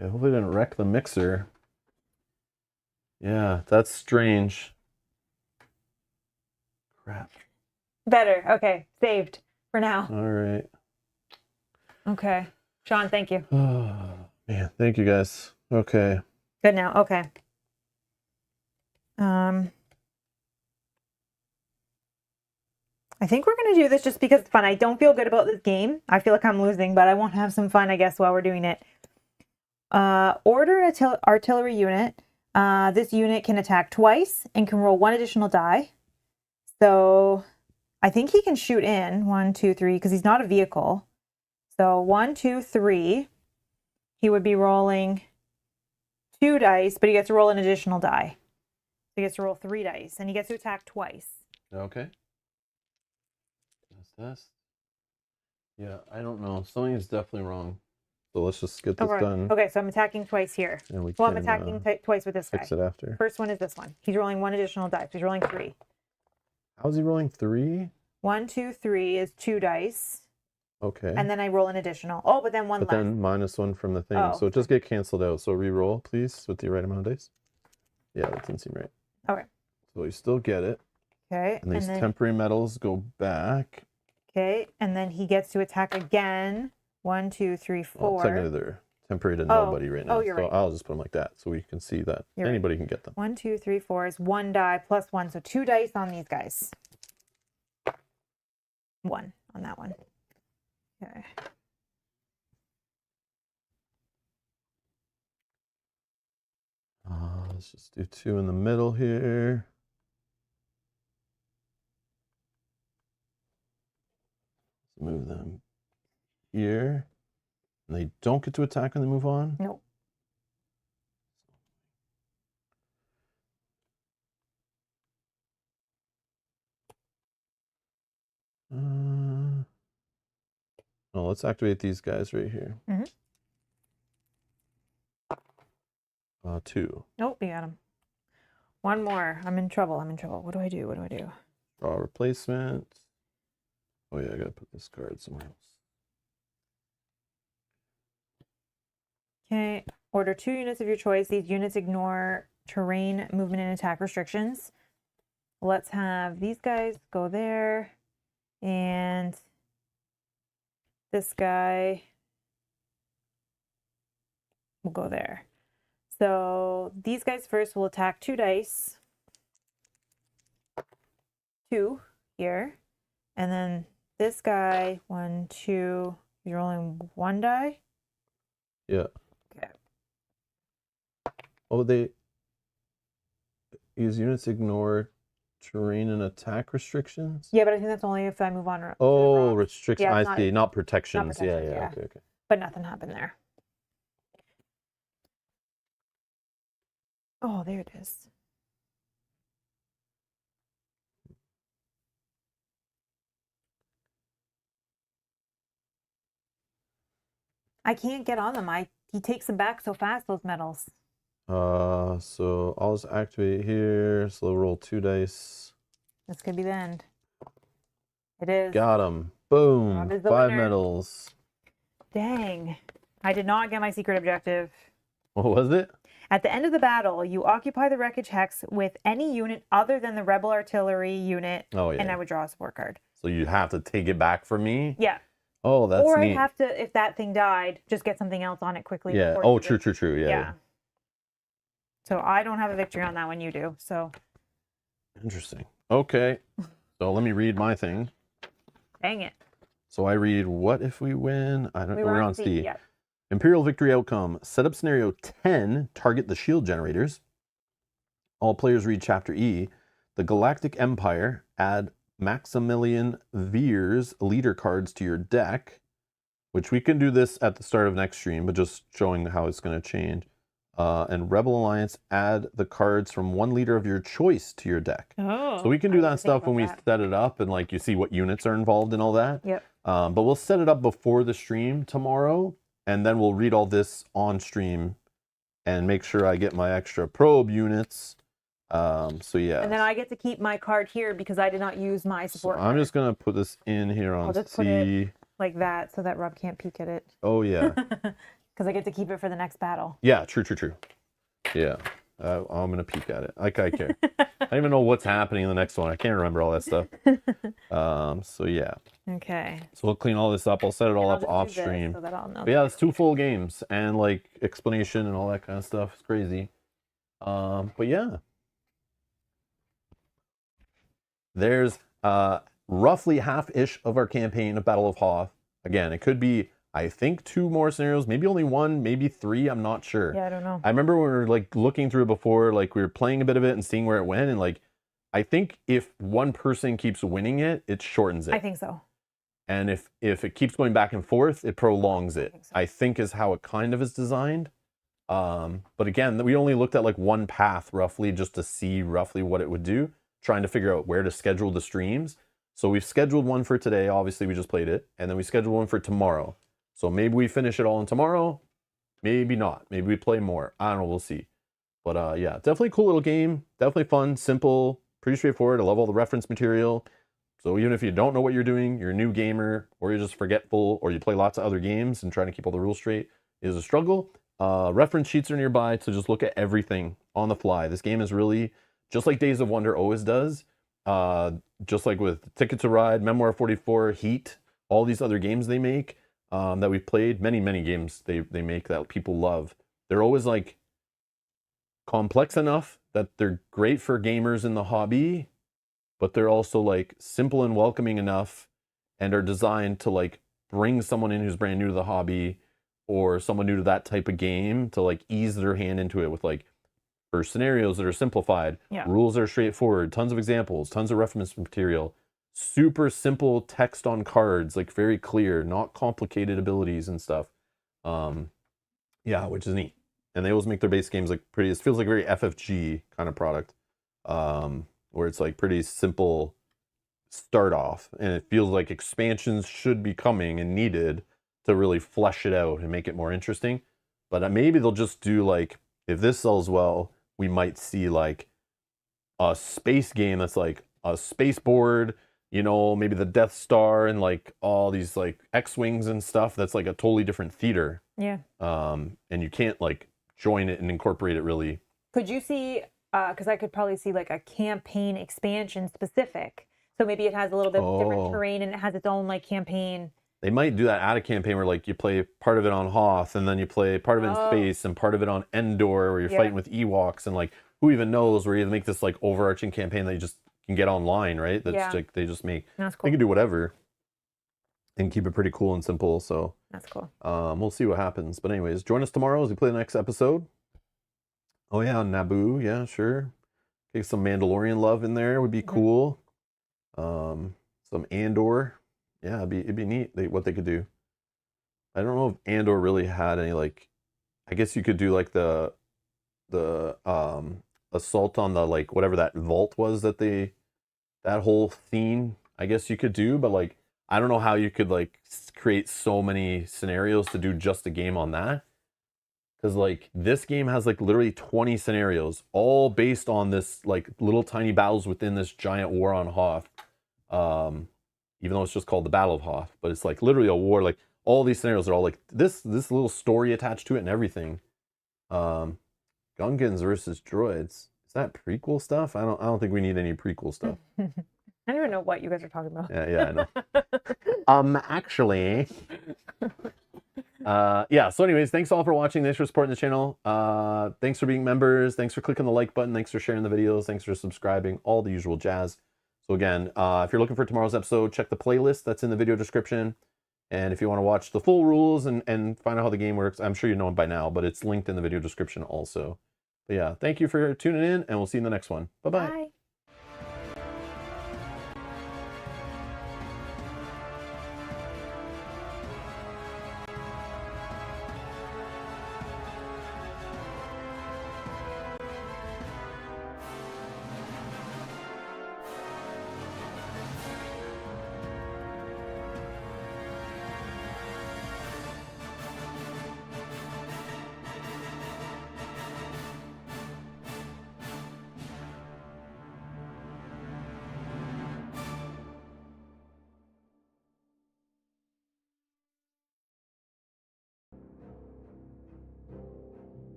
I hope I didn't wreck the mixer. Yeah, that's strange. Crap. Better. Okay, saved for now. All right. Okay. Sean, thank you. Oh, man, thank you guys. Okay. Good now. Okay. I think we're going to do this just because it's fun. I don't feel good about this game. I feel like I'm losing, but I want to have some fun, I guess, while we're doing it. Order an artillery unit. This unit can attack twice and can roll 1 additional die. So I think he can shoot in 1, 2, 3 because he's not a vehicle. So 1, 2, 3. He would be rolling 2 dice, but he gets to roll an additional die. So he gets to roll 3 dice, and he gets to attack twice. Okay. Test. Yeah, I don't know. Something is definitely wrong. So let's just get this done. Okay, so I'm attacking twice here. And I'm attacking twice with this guy. Fix it after. First one is this one. He's rolling 1 additional die. He's rolling 3. How's he rolling 3? 1, 2, 3 is 2 dice. Okay. And then I roll an additional. Oh, but then one less. But then -1 from the thing. So it just get canceled out. So re-roll, please, with the right amount of dice. Yeah, that didn't seem right. Okay. So you still get it. Okay. And these temporary metals go back. Okay. And then he gets to attack again. 1, 2, 3, 4. Well, technically they're temporary to nobody right now. You're So right. I'll just put them like that so we can see that anybody can get them. 1, 2, 3, 4 is 1 die plus 1. So 2 dice on these guys. 1 on that one. Okay. Let's just do 2 in the middle here. Let's move them here. And they don't get to attack when they move on? Nope. Oh, let's activate these guys right here. 2. Nope, you got him. 1 more. I'm in trouble. What do I do? Draw a replacement. Oh yeah, I gotta put this card somewhere else. Okay. Order 2 units of your choice. These units ignore terrain, movement, and attack restrictions. Let's have these guys go there. And this guy will go there. So these guys first will attack 2 dice. 2 here. And then this guy, 1, 2, you're rolling 1 die? Yeah. Okay. Oh, these units ignore terrain and attack restrictions? Yeah, but I think that's only if I move on. Oh, restrictions. Yeah, I see. Not protections. Yeah. Okay. But nothing happened there. Oh, there it is. I can't get on them. He takes them back so fast, those medals. So I'll just activate here. So roll 2 dice. This could be the end. It is. Got him. Boom. Rob is the 5 winner. medals. Dang. I did not get my secret objective. What was it? At the end of the battle, you occupy the wreckage hex with any unit other than the rebel artillery unit. Oh, yeah. And I would draw a support card. So you have to take it back from me? Yeah. Oh, that's or neat. I'd have to, if that thing died, just get something else on it quickly. Yeah. before Oh, you true. did. Yeah. So I don't have a victory on that one. You do. So. Interesting. Okay. So let me read my thing. Dang it. So I read, what if we win? I don't know. We're on C. Yeah. Imperial victory outcome. Set up scenario 10. Target the shield generators. All players read chapter E. The Galactic Empire. Add Maximilian Veer's leader cards to your deck. Which we can do this at the start of next stream, but just showing how it's going to change. And Rebel Alliance, add the cards from 1 leader of your choice to your deck. Oh. So we can do that stuff when we set it up and like you see what units are involved and all that. Yep. But we'll set it up before the stream tomorrow, and then we'll read all this on stream and make sure I get my extra probe units. So yeah. And then I get to keep my card here because I did not use my support So card. I'm just gonna put this in here on I'll just C. put it like that so that Rob can't peek at it. Oh yeah. Because I get to keep it for the next battle. Yeah, true. Yeah. I'm gonna peek at it. Like I care. I don't even know what's happening in the next one. I can't remember all that stuff. So yeah. Okay. So we'll clean all this up. I'll set it all I'll up just off do this stream. so that I'll know. But yeah, it's 2 full games and like explanation and all that kind of stuff. It's crazy. But yeah. There's roughly half-ish of our campaign of Battle of Hoth. Again, it could be, I think, 2 more scenarios, maybe only 1, maybe 3, I'm not sure. Yeah, I don't know. I remember when we were like looking through it before, like we were playing a bit of it and seeing where it went, and like I think if one person keeps winning it, it shortens it. I think so. And if it keeps going back and forth, it prolongs it. think so. I think is how it kind of is designed. But again, we only looked at like 1 path roughly just to see roughly what it would do, trying to figure out where to schedule the streams. So we've scheduled one for today. Obviously, we just played it. And then we scheduled one for tomorrow. So maybe we finish it all in tomorrow. Maybe not. Maybe we play more. I don't know. We'll see. But yeah, definitely a cool little game. Definitely fun, simple, pretty straightforward. I love all the reference material. So even if you don't know what you're doing, you're a new gamer, or you're just forgetful, or you play lots of other games and trying to keep all the rules straight is a struggle. Reference sheets are nearby to just look at everything on the fly. This game is really, just like Days of Wonder always does, just like with Ticket to Ride, Memoir 44, Heat, all these other games they make, that we've played. Many games they make that people love. They're always like complex enough that they're great for gamers in the hobby, but they're also like simple and welcoming enough and are designed to like bring someone in who's brand new to the hobby or someone new to that type of game to like ease their hand into it with like first scenarios that are simplified, rules that are straightforward, tons of examples, tons of reference material, super simple text on cards, like very clear, not complicated abilities and stuff. Yeah, which is neat. And they always make their base games like pretty, it feels like a very FFG kind of product, where it's like pretty simple start off, and it feels like expansions should be coming and needed to really flesh it out and make it more interesting. But maybe they'll just do like, if this sells well, we might see like a space game that's like a space board, you know, maybe the Death Star and like all these like X-Wings and stuff that's like a totally different theater. Yeah. And you can't like join it and incorporate it really. Could you see, because I could probably see like a campaign expansion specific. So maybe it has a little bit different terrain and it has its own like campaign. They might do that at a campaign where like you play part of it on Hoth and then you play part of it in space and part of it on Endor where you're fighting with Ewoks and like who even knows, where you make this like overarching campaign that you just can get online, right? That's like they just make. That's cool. They can do whatever and keep it pretty cool and simple. So that's cool. We'll see what happens. But anyways, join us tomorrow as we play the next episode. Oh yeah, Naboo, yeah, sure. Get some Mandalorian love in there would be cool. Some Andor. Yeah, it'd be neat what they could do. I don't know if Andor really had any like, I guess you could do like the assault on the like whatever that vault was that that whole theme I guess you could do, but like I don't know how you could like create so many scenarios to do just a game on that. Because like this game has like literally 20 scenarios, all based on this like little tiny battles within this giant war on Hoth. Even though it's just called the Battle of Hoth, but it's like literally a war. Like all these scenarios are all like this little story attached to it and everything. Gungans versus droids. Is that prequel stuff? I don't think we need any prequel stuff. I don't even know what you guys are talking about. Yeah, I know. Actually. Yeah, so anyways, thanks all for watching. Thanks for supporting the channel. Thanks for being members. Thanks for clicking the like button. Thanks for sharing the videos. Thanks for subscribing. All the usual jazz. So again, if you're looking for tomorrow's episode, check the playlist that's in the video description. And if you want to watch the full rules and find out how the game works, I'm sure you know them by now, but it's linked in the video description also. But yeah, thank you for tuning in, and we'll see you in the next one. Bye-bye. Bye.